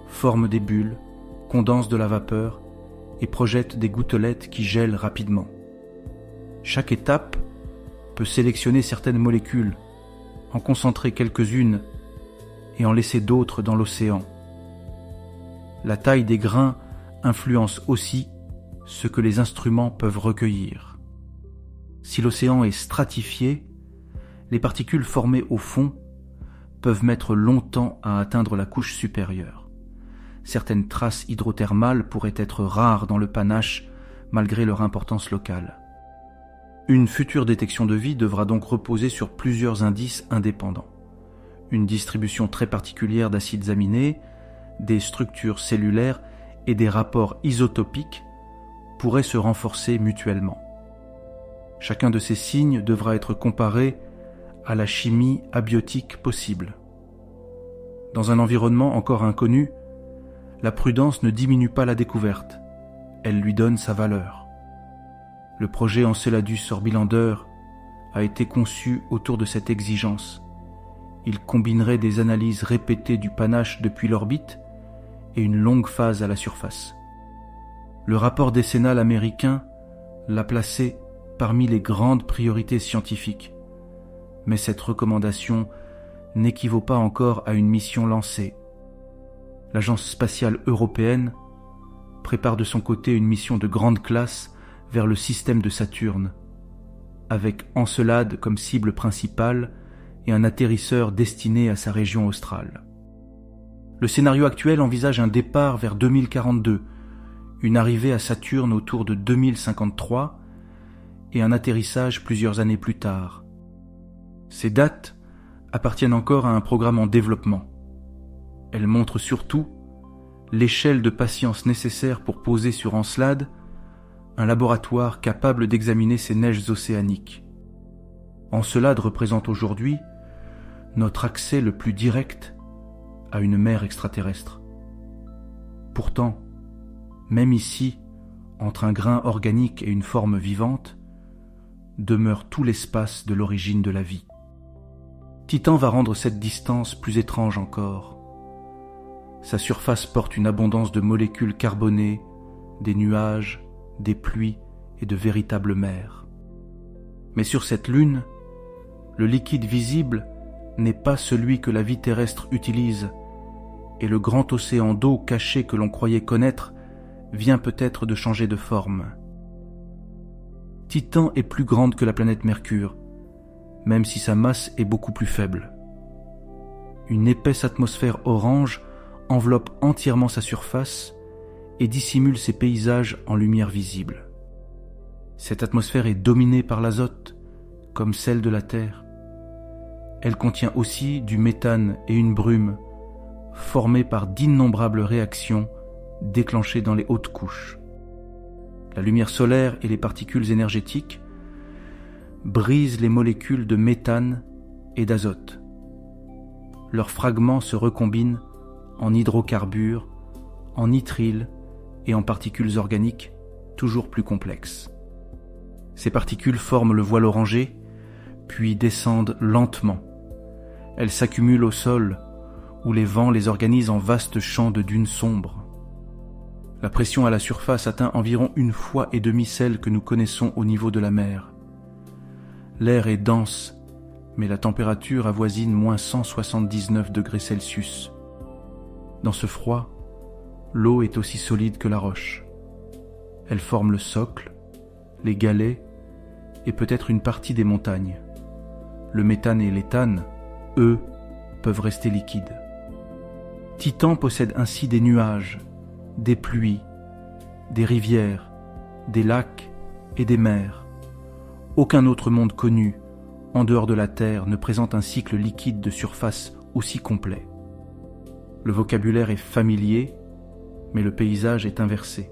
forme des bulles, condense de la vapeur et projette des gouttelettes qui gèlent rapidement. Chaque étape peut sélectionner certaines molécules, en concentrer quelques-unes et en laisser d'autres dans l'océan. La taille des grains influence aussi ce que les instruments peuvent recueillir. Si l'océan est stratifié, les particules formées au fond peuvent mettre longtemps à atteindre la couche supérieure. Certaines traces hydrothermales pourraient être rares dans le panache malgré leur importance locale. Une future détection de vie devra donc reposer sur plusieurs indices indépendants. Une distribution très particulière d'acides aminés, des structures cellulaires et des rapports isotopiques pourraient se renforcer mutuellement. Chacun de ces signes devra être comparé à la chimie abiotique possible. Dans un environnement encore inconnu, la prudence ne diminue pas la découverte, elle lui donne sa valeur. Le projet Enceladus Orbilander a été conçu autour de cette exigence. Il combinerait des analyses répétées du panache depuis l'orbite et une longue phase à la surface. Le rapport décennal américain l'a placé parmi les grandes priorités scientifiques, mais cette recommandation n'équivaut pas encore à une mission lancée. L'Agence spatiale européenne prépare de son côté une mission de grande classe vers le système de Saturne, avec Encelade comme cible principale et un atterrisseur destiné à sa région australe. Le scénario actuel envisage un départ vers 2042, une arrivée à Saturne autour de 2053 et un atterrissage plusieurs années plus tard. Ces dates appartiennent encore à un programme en développement. Elles montrent surtout l'échelle de patience nécessaire pour poser sur Encelade un laboratoire capable d'examiner ces neiges océaniques. Encelade représente aujourd'hui notre accès le plus direct à une mer extraterrestre. Pourtant, même ici, entre un grain organique et une forme vivante, demeure tout l'espace de l'origine de la vie. Titan va rendre cette distance plus étrange encore. Sa surface porte une abondance de molécules carbonées, des nuages, des pluies et de véritables mers. Mais sur cette lune, le liquide visible n'est pas celui que la vie terrestre utilise, et le grand océan d'eau caché que l'on croyait connaître vient peut-être de changer de forme. Titan est plus grande que la planète Mercure, même si sa masse est beaucoup plus faible. Une épaisse atmosphère orange enveloppe entièrement sa surface et dissimule ses paysages en lumière visible. Cette atmosphère est dominée par l'azote, comme celle de la Terre. Elle contient aussi du méthane et une brume, formée par d'innombrables réactions déclenchées dans les hautes couches. La lumière solaire et les particules énergétiques brisent les molécules de méthane et d'azote. Leurs fragments se recombinent en hydrocarbures, en nitrile et en particules organiques toujours plus complexes. Ces particules forment le voile orangé, puis descendent lentement. Elles s'accumulent au sol, où les vents les organisent en vastes champs de dunes sombres. La pression à la surface atteint environ 1,5 fois celle que nous connaissons au niveau de la mer. L'air est dense, mais la température avoisine moins 179 degrés Celsius. Dans ce froid, l'eau est aussi solide que la roche. Elle forme le socle, les galets et peut-être une partie des montagnes. Le méthane et l'éthane, eux, peuvent rester liquides. Titan possède ainsi des nuages, des pluies, des rivières, des lacs et des mers. Aucun autre monde connu, en dehors de la Terre, ne présente un cycle liquide de surface aussi complet. Le vocabulaire est familier, mais le paysage est inversé.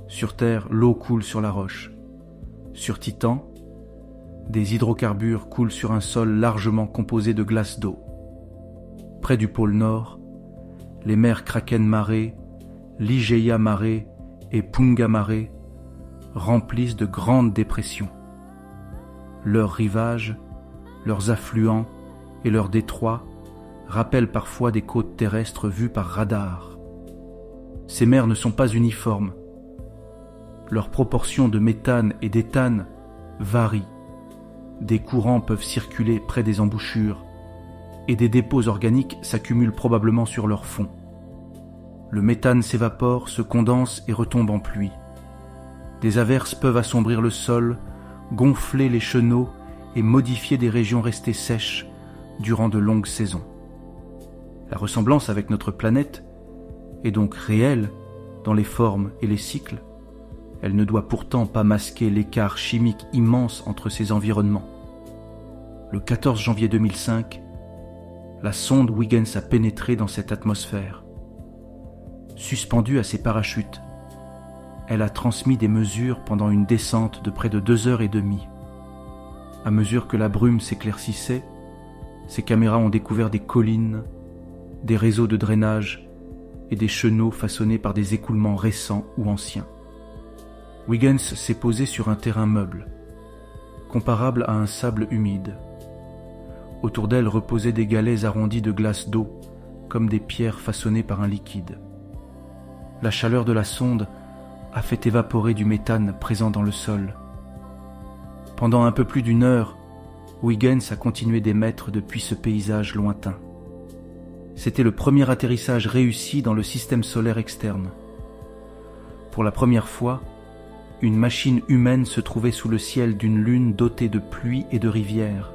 Sur Terre, l'eau coule sur la roche. Sur Titan, des hydrocarbures coulent sur un sol largement composé de glace d'eau. Près du pôle Nord, les mers Kraken Mare, Ligeia Mare et Punga Mare remplissent de grandes dépressions. Leurs rivages, leurs affluents et leurs détroits rappellent parfois des côtes terrestres vues par radar. Ces mers ne sont pas uniformes. Leurs proportions de méthane et d'éthane varient. Des courants peuvent circuler près des embouchures et des dépôts organiques s'accumulent probablement sur leur fond. Le méthane s'évapore, se condense et retombe en pluie. Des averses peuvent assombrir le sol, gonfler les chenaux et modifier des régions restées sèches durant de longues saisons. La ressemblance avec notre planète est donc réelle dans les formes et les cycles. Elle ne doit pourtant pas masquer l'écart chimique immense entre ces environnements. Le 14 janvier 2005, la sonde Huygens a pénétré dans cette atmosphère. Suspendue à ses parachutes, elle a transmis des mesures pendant une descente de près de 2 heures et demie. À mesure que la brume s'éclaircissait, ses caméras ont découvert des collines, des réseaux de drainage et des chenaux façonnés par des écoulements récents ou anciens. Huygens s'est posé sur un terrain meuble, comparable à un sable humide. Autour d'elle reposaient des galets arrondis de glace d'eau, comme des pierres façonnées par un liquide. La chaleur de la sonde a fait évaporer du méthane présent dans le sol. Pendant un peu plus d'1 heure, Huygens a continué d'émettre depuis ce paysage lointain. C'était le premier atterrissage réussi dans le système solaire externe. Pour la première fois, une machine humaine se trouvait sous le ciel d'une lune dotée de pluie et de rivières.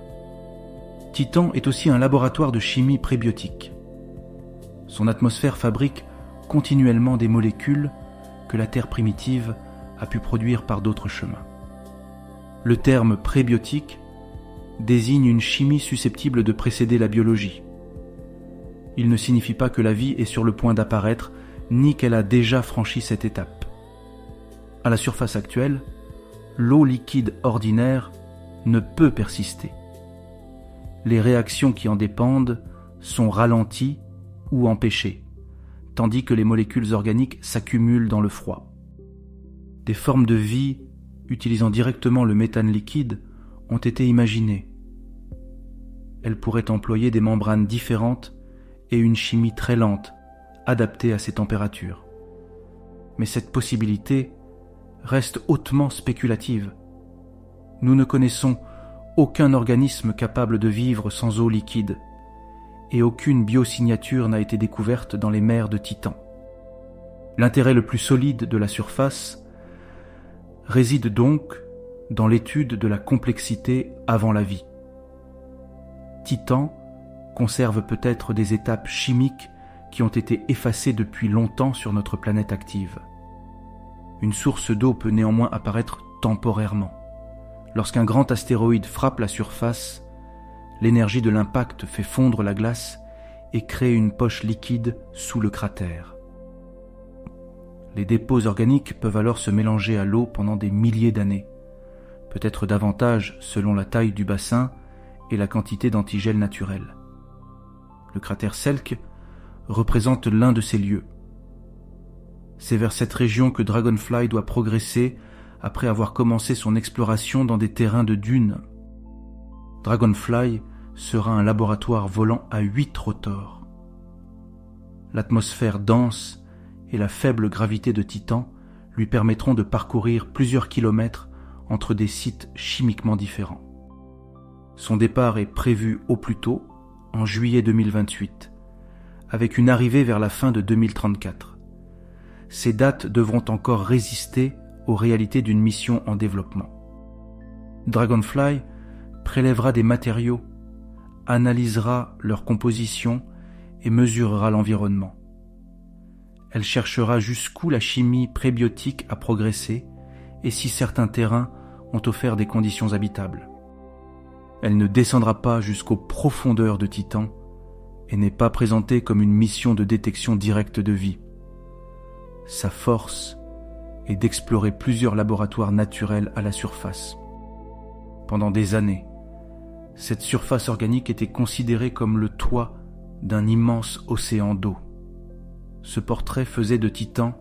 Titan est aussi un laboratoire de chimie prébiotique. Son atmosphère fabrique continuellement des molécules que la Terre primitive a pu produire par d'autres chemins. Le terme prébiotique désigne une chimie susceptible de précéder la biologie. Il ne signifie pas que la vie est sur le point d'apparaître, ni qu'elle a déjà franchi cette étape. À la surface actuelle, l'eau liquide ordinaire ne peut persister. Les réactions qui en dépendent sont ralenties ou empêchées, tandis que les molécules organiques s'accumulent dans le froid. Des formes de vie utilisant directement le méthane liquide ont été imaginées. Elles pourraient employer des membranes différentes et une chimie très lente, adaptée à ces températures. Mais cette possibilité reste hautement spéculative. Nous ne connaissons aucun organisme capable de vivre sans eau liquide, et aucune biosignature n'a été découverte dans les mers de Titan. L'intérêt le plus solide de la surface réside donc dans l'étude de la complexité avant la vie. Titan conserve peut-être des étapes chimiques qui ont été effacées depuis longtemps sur notre planète active. Une source d'eau peut néanmoins apparaître temporairement. Lorsqu'un grand astéroïde frappe la surface, l'énergie de l'impact fait fondre la glace et crée une poche liquide sous le cratère. Les dépôts organiques peuvent alors se mélanger à l'eau pendant des milliers d'années, peut-être davantage selon la taille du bassin et la quantité d'antigel naturel. Le cratère Selk représente l'un de ces lieux. C'est vers cette région que Dragonfly doit progresser après avoir commencé son exploration dans des terrains de dunes. Dragonfly sera un laboratoire volant à 8 rotors. L'atmosphère dense et la faible gravité de Titan lui permettront de parcourir plusieurs kilomètres entre des sites chimiquement différents. Son départ est prévu au plus tôt, en juillet 2028, avec une arrivée vers la fin de 2034. Ces dates devront encore résister aux réalités d'une mission en développement. Dragonfly prélèvera des matériaux, analysera leur composition et mesurera l'environnement. Elle cherchera jusqu'où la chimie prébiotique a progressé et si certains terrains ont offert des conditions habitables. Elle ne descendra pas jusqu'aux profondeurs de Titan et n'est pas présentée comme une mission de détection directe de vie. Sa force est d'explorer plusieurs laboratoires naturels à la surface. Pendant des années, cette surface organique était considérée comme le toit d'un immense océan d'eau. Ce portrait faisait de Titan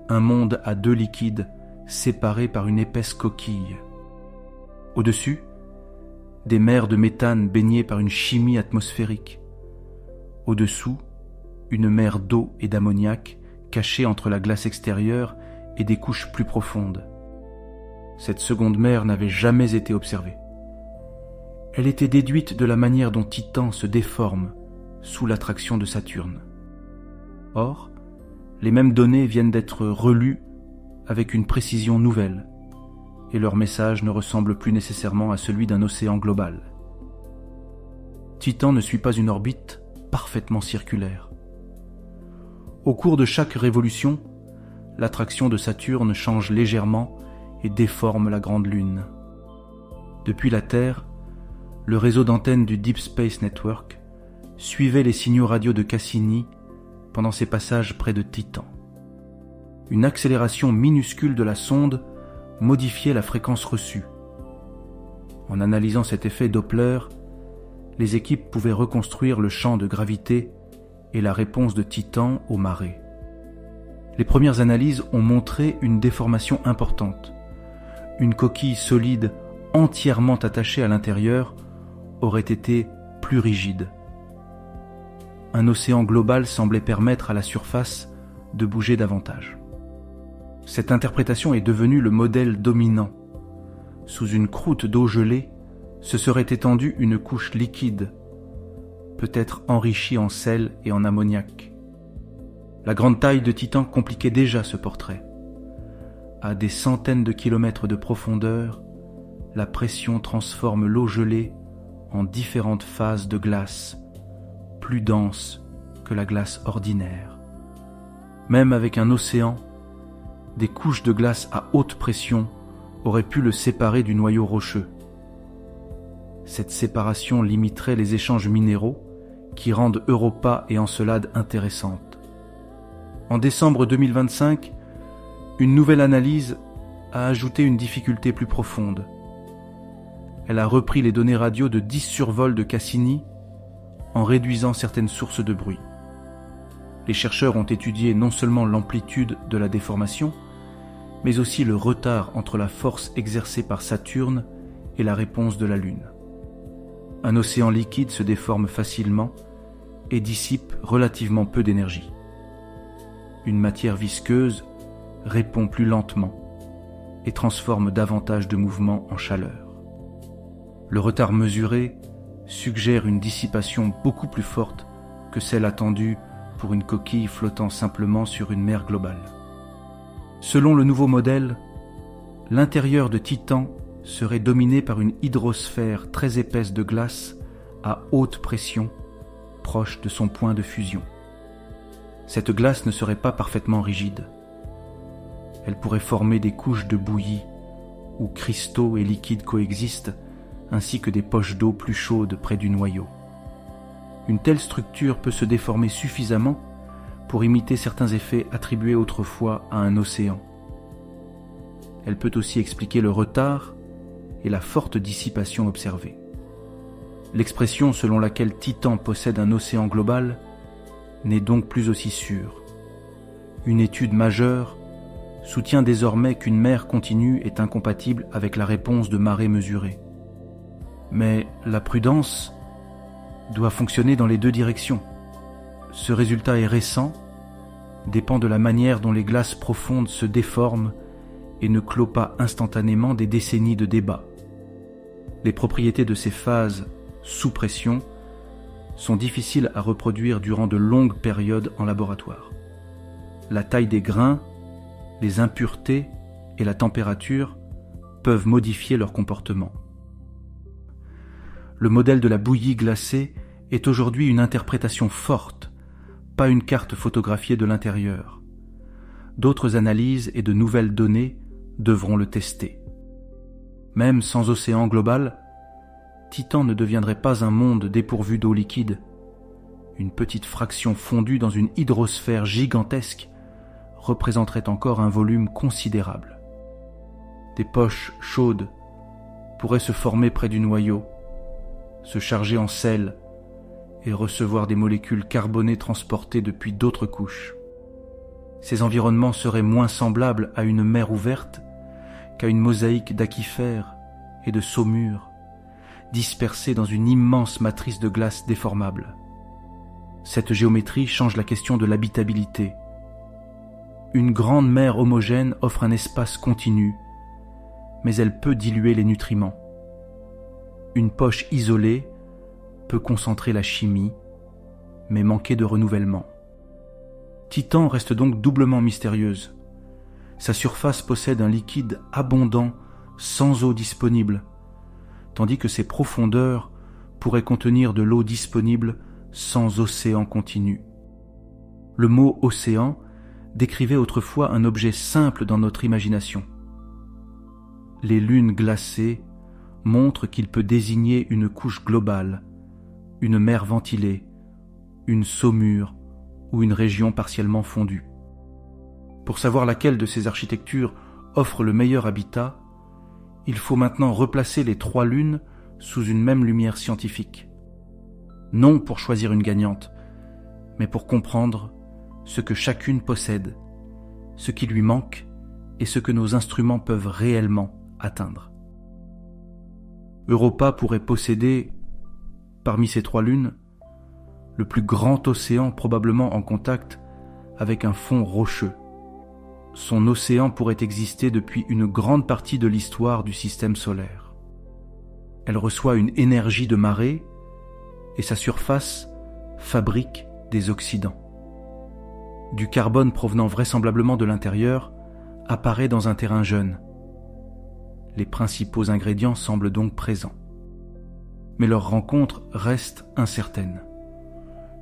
un monde à deux liquides séparés par une épaisse coquille. Au-dessus, des mers de méthane baignées par une chimie atmosphérique. Au-dessous, une mer d'eau et d'ammoniac cachée entre la glace extérieure et des couches plus profondes. Cette seconde mer n'avait jamais été observée. Elle était déduite de la manière dont Titan se déforme sous l'attraction de Saturne. Or, les mêmes données viennent d'être relues avec une précision nouvelle, et leur message ne ressemble plus nécessairement à celui d'un océan global. Titan ne suit pas une orbite parfaitement circulaire. Au cours de chaque révolution, l'attraction de Saturne change légèrement et déforme la grande lune. Depuis la Terre, le réseau d'antennes du Deep Space Network suivait les signaux radio de Cassini pendant ses passages près de Titan. Une accélération minuscule de la sonde modifiait la fréquence reçue. En analysant cet effet Doppler, les équipes pouvaient reconstruire le champ de gravité et la réponse de Titan aux marées. Les premières analyses ont montré une déformation importante. Une coquille solide entièrement attachée à l'intérieur aurait été plus rigide. Un océan global semblait permettre à la surface de bouger davantage. Cette interprétation est devenue le modèle dominant. Sous une croûte d'eau gelée, se serait étendue une couche liquide, peut-être enrichie en sel et en ammoniac. La grande taille de Titan compliquait déjà ce portrait. À des centaines de kilomètres de profondeur, la pression transforme l'eau gelée en différentes phases de glace, plus denses que la glace ordinaire. Même avec un océan, des couches de glace à haute pression auraient pu le séparer du noyau rocheux. Cette séparation limiterait les échanges minéraux qui rendent Europa et Encelade intéressantes. En décembre 2025, une nouvelle analyse a ajouté une difficulté plus profonde. Elle a repris les données radio de 10 survols de Cassini en réduisant certaines sources de bruit. Les chercheurs ont étudié non seulement l'amplitude de la déformation, mais aussi le retard entre la force exercée par Saturne et la réponse de la Lune. Un océan liquide se déforme facilement et dissipe relativement peu d'énergie. Une matière visqueuse répond plus lentement et transforme davantage de mouvement en chaleur. Le retard mesuré suggère une dissipation beaucoup plus forte que celle attendue pour une coquille flottant simplement sur une mer globale. Selon le nouveau modèle, l'intérieur de Titan serait dominé par une hydrosphère très épaisse de glace à haute pression, proche de son point de fusion. Cette glace ne serait pas parfaitement rigide. Elle pourrait former des couches de bouillie où cristaux et liquides coexistent, ainsi que des poches d'eau plus chaudes près du noyau. Une telle structure peut se déformer suffisamment pour imiter certains effets attribués autrefois à un océan. Elle peut aussi expliquer le retard et la forte dissipation observée. L'expression selon laquelle Titan possède un océan global n'est donc plus aussi sûre. Une étude majeure soutient désormais qu'une mer continue est incompatible avec la réponse de marée mesurée. Mais la prudence doit fonctionner dans les deux directions. Ce résultat est récent, dépend de la manière dont les glaces profondes se déforment et ne clôt pas instantanément des décennies de débats. Les propriétés de ces phases sous pression sont difficiles à reproduire durant de longues périodes en laboratoire. La taille des grains, les impuretés et la température peuvent modifier leur comportement. Le modèle de la bouillie glacée est aujourd'hui une interprétation forte, pas une carte photographiée de l'intérieur. D'autres analyses et de nouvelles données devront le tester. Même sans océan global, Titan ne deviendrait pas un monde dépourvu d'eau liquide. Une petite fraction fondue dans une hydrosphère gigantesque représenterait encore un volume considérable. Des poches chaudes pourraient se former près du noyau, se charger en sel et recevoir des molécules carbonées transportées depuis d'autres couches. Ces environnements seraient moins semblables à une mer ouverte qu'à une mosaïque d'aquifères et de saumures dispersés dans une immense matrice de glace déformable. Cette géométrie change la question de l'habitabilité. Une grande mer homogène offre un espace continu, mais elle peut diluer les nutriments. Une poche isolée peut concentrer la chimie, mais manquer de renouvellement. Titan reste donc doublement mystérieuse. Sa surface possède un liquide abondant, sans eau disponible, tandis que ses profondeurs pourraient contenir de l'eau disponible sans océan continu. Le mot « océan » décrivait autrefois un objet simple dans notre imagination. Les lunes glacées montrent qu'il peut désigner une couche globale, une mer ventilée, une saumure ou une région partiellement fondue. Pour savoir laquelle de ces architectures offre le meilleur habitat, il faut maintenant replacer les 3 lunes sous une même lumière scientifique. Non pour choisir une gagnante, mais pour comprendre ce que chacune possède, ce qui lui manque et ce que nos instruments peuvent réellement atteindre. Europa pourrait posséder, parmi ces 3 lunes, le plus grand océan probablement en contact avec un fond rocheux. Son océan pourrait exister depuis une grande partie de l'histoire du système solaire. Elle reçoit une énergie de marée et sa surface fabrique des oxydants. Du carbone provenant vraisemblablement de l'intérieur apparaît dans un terrain jeune. Les principaux ingrédients semblent donc présents. Mais leur rencontre reste incertaine.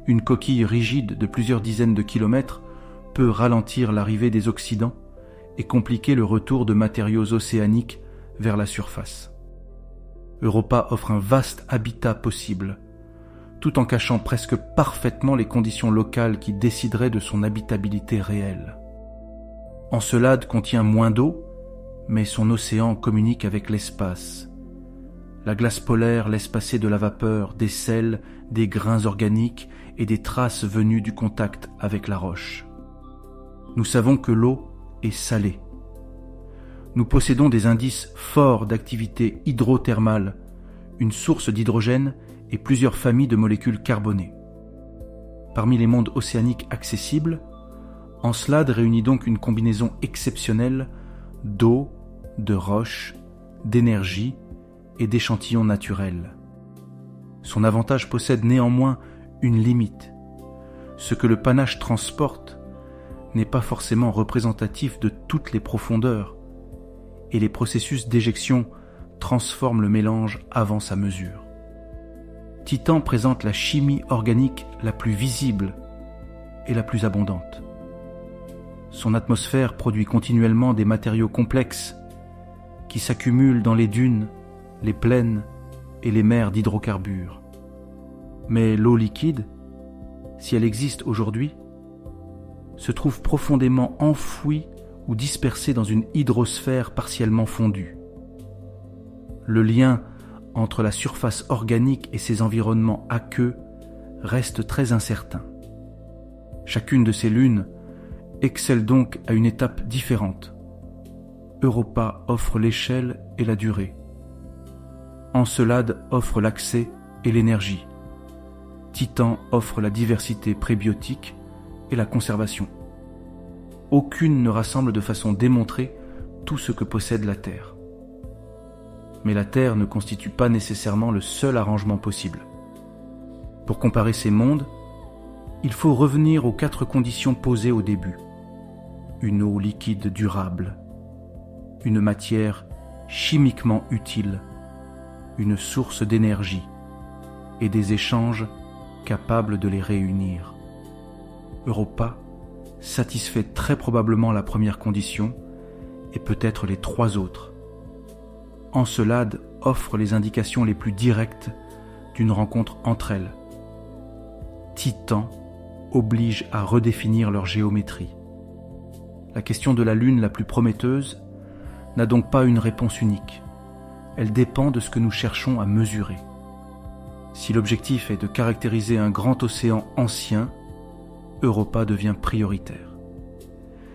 Une coquille rigide de plusieurs dizaines de kilomètres peut ralentir l'arrivée des oxydants et compliquer le retour de matériaux océaniques vers la surface. Europa offre un vaste habitat possible, tout en cachant presque parfaitement les conditions locales qui décideraient de son habitabilité réelle. Encelade contient moins d'eau, mais son océan communique avec l'espace. La glace polaire laisse passer de la vapeur, des sels, des grains organiques et des traces venues du contact avec la roche. Nous savons que l'eau est salée. Nous possédons des indices forts d'activité hydrothermale, une source d'hydrogène et plusieurs familles de molécules carbonées. Parmi les mondes océaniques accessibles, Encelade réunit donc une combinaison exceptionnelle d'eau, de roches, d'énergie et d'échantillons naturels. Son avantage possède néanmoins une limite. Ce que le panache transporte n'est pas forcément représentatif de toutes les profondeurs, et les processus d'éjection transforment le mélange avant sa mesure. Titan présente la chimie organique la plus visible et la plus abondante. Son atmosphère produit continuellement des matériaux complexes qui s'accumulent dans les dunes, les plaines et les mers d'hydrocarbures. Mais l'eau liquide, si elle existe aujourd'hui, se trouve profondément enfouie ou dispersée dans une hydrosphère partiellement fondue. Le lien entre la surface organique et ses environnements aqueux reste très incertain. Chacune de ces lunes excelle donc à une étape différente. Europa offre l'échelle et la durée. Encelade offre l'accès et l'énergie. Titan offre la diversité prébiotique et la conservation. Aucune ne rassemble de façon démontrée tout ce que possède la Terre. Mais la Terre ne constitue pas nécessairement le seul arrangement possible. Pour comparer ces mondes, il faut revenir aux 4 conditions posées au début. Une eau liquide durable, une matière chimiquement utile, une source d'énergie et des échanges capables de les réunir. Europa satisfait très probablement la première condition et peut-être les 3 autres. Encelade offre les indications les plus directes d'une rencontre entre elles. Titan oblige à redéfinir leur géométrie. La question de la Lune la plus prometteuse n'a donc pas une réponse unique. Elle dépend de ce que nous cherchons à mesurer. Si l'objectif est de caractériser un grand océan ancien, Europa devient prioritaire.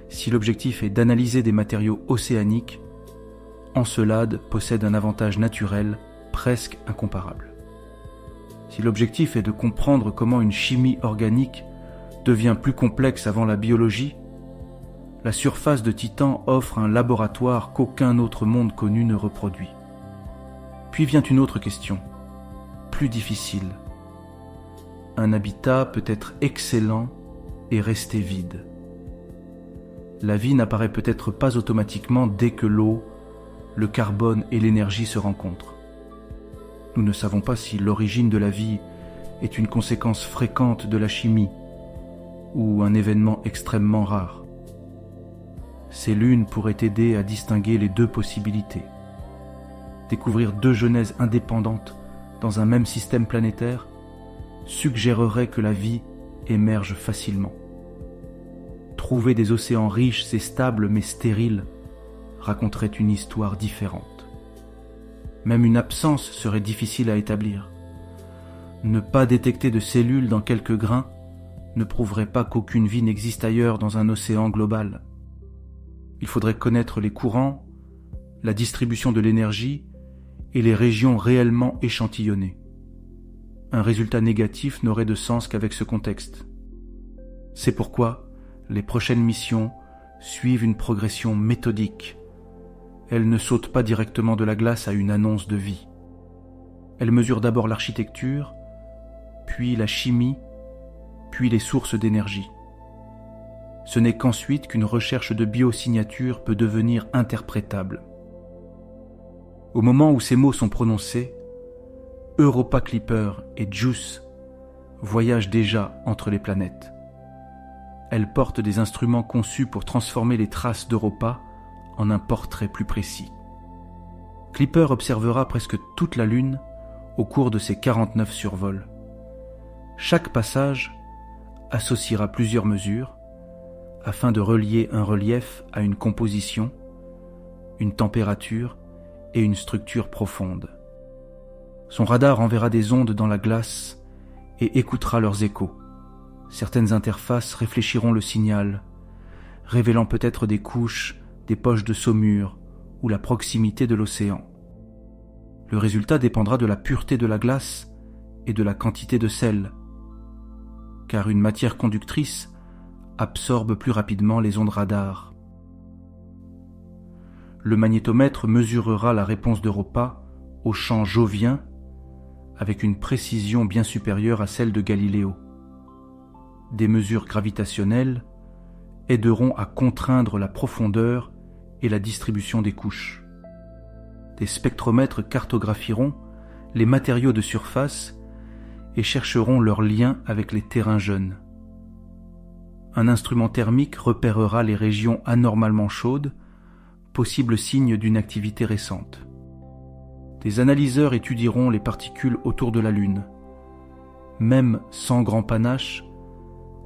Si l'objectif est d'analyser des matériaux océaniques, Encelade possède un avantage naturel presque incomparable. Si l'objectif est de comprendre comment une chimie organique devient plus complexe avant la biologie, la surface de Titan offre un laboratoire qu'aucun autre monde connu ne reproduit. Puis vient une autre question, plus difficile. Un habitat peut être excellent et rester vide. La vie n'apparaît peut-être pas automatiquement dès que l'eau, le carbone et l'énergie se rencontrent. Nous ne savons pas si l'origine de la vie est une conséquence fréquente de la chimie ou un événement extrêmement rare. Ces lunes pourraient aider à distinguer les 2 possibilités. Découvrir 2 genèses indépendantes dans un même système planétaire suggérerait que la vie émerge facilement. Trouver des océans riches et stables mais stériles raconterait une histoire différente. Même une absence serait difficile à établir. Ne pas détecter de cellules dans quelques grains ne prouverait pas qu'aucune vie n'existe ailleurs dans un océan global. Il faudrait connaître les courants, la distribution de l'énergie et les régions réellement échantillonnées. Un résultat négatif n'aurait de sens qu'avec ce contexte. C'est pourquoi les prochaines missions suivent une progression méthodique. Elles ne sautent pas directement de la glace à une annonce de vie. Elles mesurent d'abord l'architecture, puis la chimie, puis les sources d'énergie. Ce n'est qu'ensuite qu'une recherche de biosignature peut devenir interprétable. Au moment où ces mots sont prononcés, Europa Clipper et JUICE voyagent déjà entre les planètes. Elles portent des instruments conçus pour transformer les traces d'Europa en un portrait plus précis. Clipper observera presque toute la Lune au cours de ses 49 survols. Chaque passage associera plusieurs mesures afin de relier un relief à une composition, une température et une structure profonde. Son radar enverra des ondes dans la glace et écoutera leurs échos. Certaines interfaces réfléchiront le signal, révélant peut-être des couches, des poches de saumure ou la proximité de l'océan. Le résultat dépendra de la pureté de la glace et de la quantité de sel, car une matière conductrice absorbe plus rapidement les ondes radar. Le magnétomètre mesurera la réponse d'Europa au champ jovien avec une précision bien supérieure à celle de Galiléo. Des mesures gravitationnelles aideront à contraindre la profondeur et la distribution des couches. Des spectromètres cartographieront les matériaux de surface et chercheront leur lien avec les terrains jeunes. Un instrument thermique repérera les régions anormalement chaudes, possible signe d'une activité récente. Des analyseurs étudieront les particules autour de la Lune. Même sans grand panache,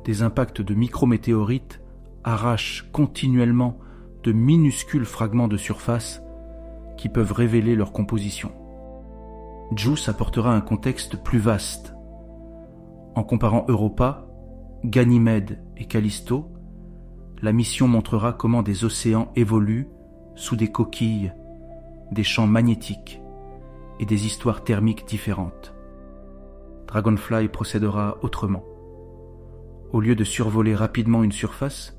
des impacts de micrométéorites arrachent continuellement de minuscules fragments de surface qui peuvent révéler leur composition. JUICE apportera un contexte plus vaste. En comparant Europa, Ganymède et Callisto, la mission montrera comment des océans évoluent sous des coquilles, des champs magnétiques et des histoires thermiques différentes. Dragonfly procédera autrement. Au lieu de survoler rapidement une surface,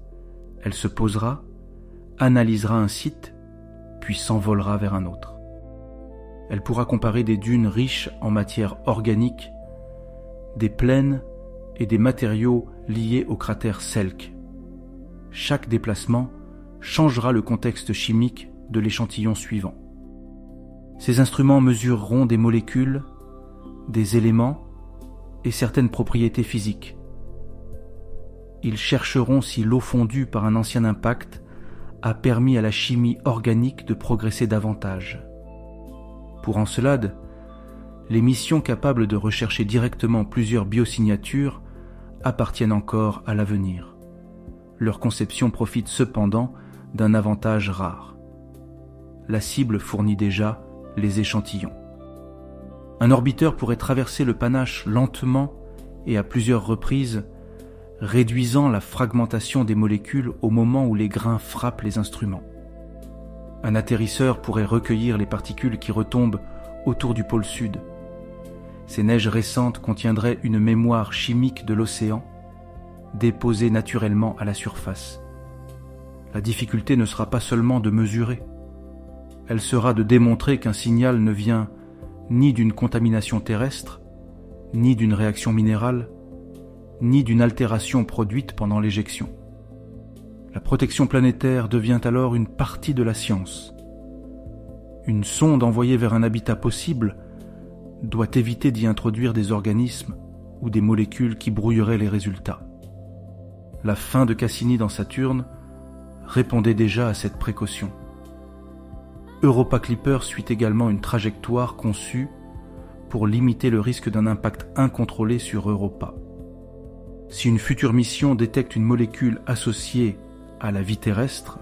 elle se posera, analysera un site, puis s'envolera vers un autre. Elle pourra comparer des dunes riches en matière organique, des plaines et des matériaux liés au cratère Selk. Chaque déplacement changera le contexte chimique de l'échantillon suivant. Ces instruments mesureront des molécules, des éléments et certaines propriétés physiques. Ils chercheront si l'eau fondue par un ancien impact a permis à la chimie organique de progresser davantage. Pour Encelade, les missions capables de rechercher directement plusieurs biosignatures appartiennent encore à l'avenir. Leur conception profite cependant d'un avantage rare. La cible fournit déjà les échantillons. Un orbiteur pourrait traverser le panache lentement et à plusieurs reprises, réduisant la fragmentation des molécules au moment où les grains frappent les instruments. Un atterrisseur pourrait recueillir les particules qui retombent autour du pôle sud. Ces neiges récentes contiendraient une mémoire chimique de l'océan, déposée naturellement à la surface. La difficulté ne sera pas seulement de mesurer, elle sera de démontrer qu'un signal ne vient ni d'une contamination terrestre, ni d'une réaction minérale, ni d'une altération produite pendant l'éjection. La protection planétaire devient alors une partie de la science. Une sonde envoyée vers un habitat possible doit éviter d'y introduire des organismes ou des molécules qui brouilleraient les résultats. La fin de Cassini dans Saturne répondait déjà à cette précaution. Europa Clipper suit également une trajectoire conçue pour limiter le risque d'un impact incontrôlé sur Europa. Si une future mission détecte une molécule associée à la vie terrestre,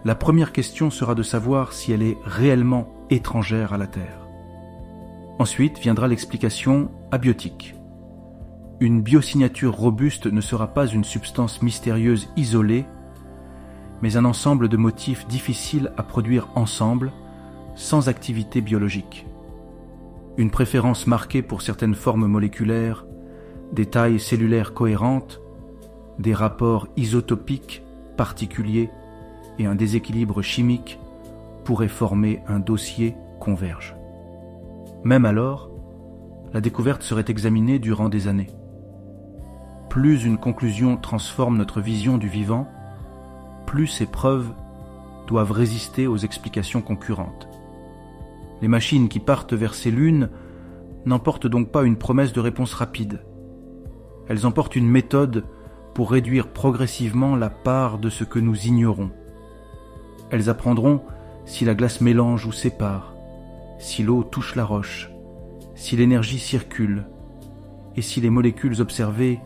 la première question sera de savoir si elle est réellement étrangère à la Terre. Ensuite viendra l'explication abiotique. Une biosignature robuste ne sera pas une substance mystérieuse isolée, mais un ensemble de motifs difficiles à produire ensemble, sans activité biologique. Une préférence marquée pour certaines formes moléculaires, des tailles cellulaires cohérentes, des rapports isotopiques particuliers et un déséquilibre chimique pourraient former un dossier converge. Même alors, la découverte serait examinée durant des années. Plus une conclusion transforme notre vision du vivant, plus ces preuves doivent résister aux explications concurrentes. Les machines qui partent vers ces lunes n'emportent donc pas une promesse de réponse rapide. Elles emportent une méthode pour réduire progressivement la part de ce que nous ignorons. Elles apprendront si la glace mélange ou sépare, si l'eau touche la roche, si l'énergie circule, et si les molécules observées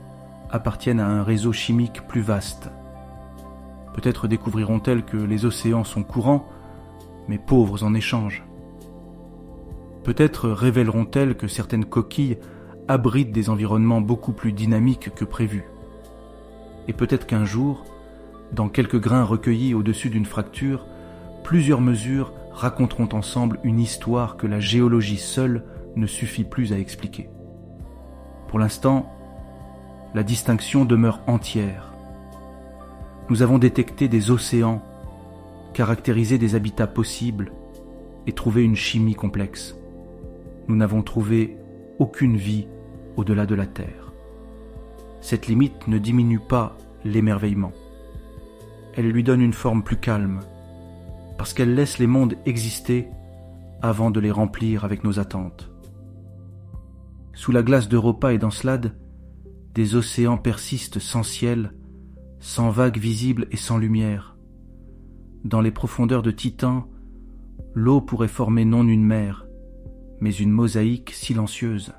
appartiennent à un réseau chimique plus vaste. Peut-être découvriront-elles que les océans sont courants, mais pauvres en échange. Peut-être révéleront-elles que certaines coquilles abritent des environnements beaucoup plus dynamiques que prévu. Et peut-être qu'un jour, dans quelques grains recueillis au-dessus d'une fracture, plusieurs mesures raconteront ensemble une histoire que la géologie seule ne suffit plus à expliquer. Pour l'instant, la distinction demeure entière. Nous avons détecté des océans, caractérisé des habitats possibles et trouvé une chimie complexe. Nous n'avons trouvé aucune vie au-delà de la Terre. Cette limite ne diminue pas l'émerveillement. Elle lui donne une forme plus calme, parce qu'elle laisse les mondes exister avant de les remplir avec nos attentes. Sous la glace d'Europa et d'Encelade, des océans persistent sans ciel, sans vagues visibles et sans lumière. Dans les profondeurs de Titan, l'eau pourrait former non une mer, mais une mosaïque silencieuse.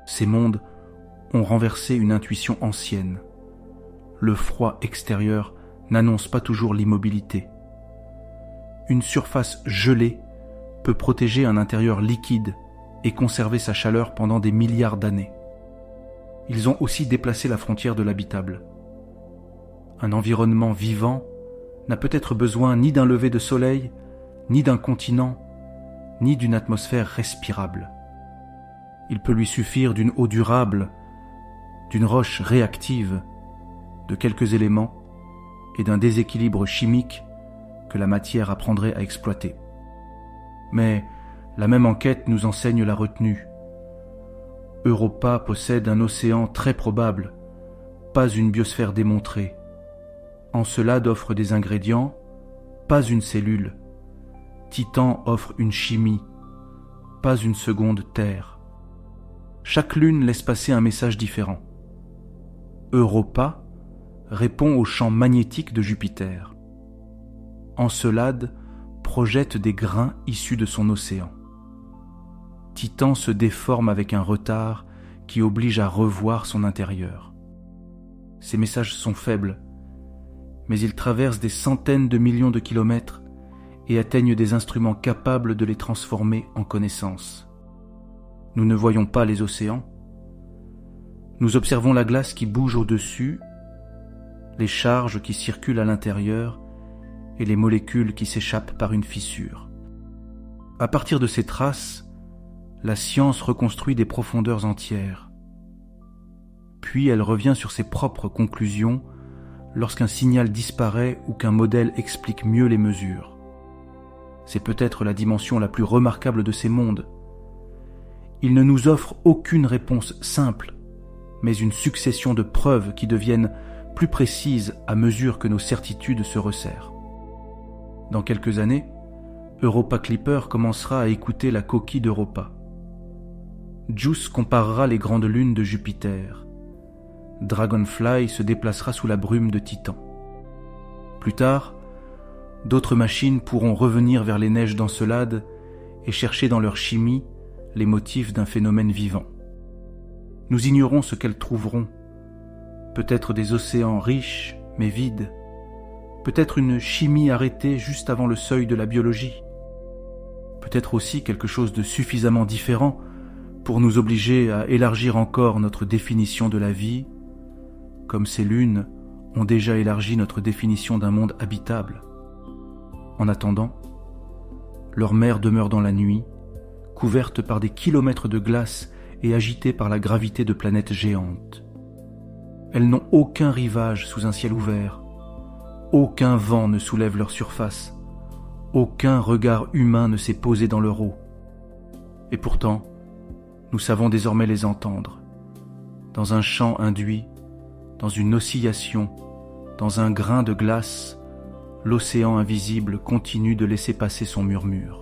Ces mondes ont renversé une intuition ancienne. Le froid extérieur n'annonce pas toujours l'immobilité. Une surface gelée peut protéger un intérieur liquide et conserver sa chaleur pendant des milliards d'années. Ils ont aussi déplacé la frontière de l'habitable. Un environnement vivant n'a peut-être besoin ni d'un lever de soleil, ni d'un continent, ni d'une atmosphère respirable. Il peut lui suffire d'une eau durable, d'une roche réactive, de quelques éléments et d'un déséquilibre chimique que la matière apprendrait à exploiter. Mais la même enquête nous enseigne la retenue. Europa possède un océan très probable, pas une biosphère démontrée. Encelade offre des ingrédients, pas une cellule. Titan offre une chimie, pas une seconde Terre. Chaque lune laisse passer un message différent. Europa répond au champ magnétique de Jupiter. Encelade projette des grains issus de son océan. Titan se déforme avec un retard qui oblige à revoir son intérieur. Ces messages sont faibles, mais ils traversent des centaines de millions de kilomètres et atteignent des instruments capables de les transformer en connaissances. Nous ne voyons pas les océans. Nous observons la glace qui bouge au-dessus, les charges qui circulent à l'intérieur et les molécules qui s'échappent par une fissure. À partir de ces traces, la science reconstruit des profondeurs entières. Puis elle revient sur ses propres conclusions lorsqu'un signal disparaît ou qu'un modèle explique mieux les mesures. C'est peut-être la dimension la plus remarquable de ces mondes. Il ne nous offre aucune réponse simple, mais une succession de preuves qui deviennent plus précises à mesure que nos certitudes se resserrent. Dans quelques années, Europa Clipper commencera à écouter la coquille d'Europa. JUICE comparera les grandes lunes de Jupiter. Dragonfly se déplacera sous la brume de Titan. Plus tard, d'autres machines pourront revenir vers les neiges d'Encelade et chercher dans leur chimie les motifs d'un phénomène vivant. Nous ignorons ce qu'elles trouveront. Peut-être des océans riches mais vides. Peut-être une chimie arrêtée juste avant le seuil de la biologie. Peut-être aussi quelque chose de suffisamment différent pour nous obliger à élargir encore notre définition de la vie, comme ces lunes ont déjà élargi notre définition d'un monde habitable. En attendant, leurs mers demeurent dans la nuit, couvertes par des kilomètres de glace et agitées par la gravité de planètes géantes. Elles n'ont aucun rivage sous un ciel ouvert, aucun vent ne soulève leur surface, aucun regard humain ne s'est posé dans leur eau. Et pourtant, nous savons désormais les entendre, dans un chant induit, dans une oscillation, dans un grain de glace, l'océan invisible continue de laisser passer son murmure.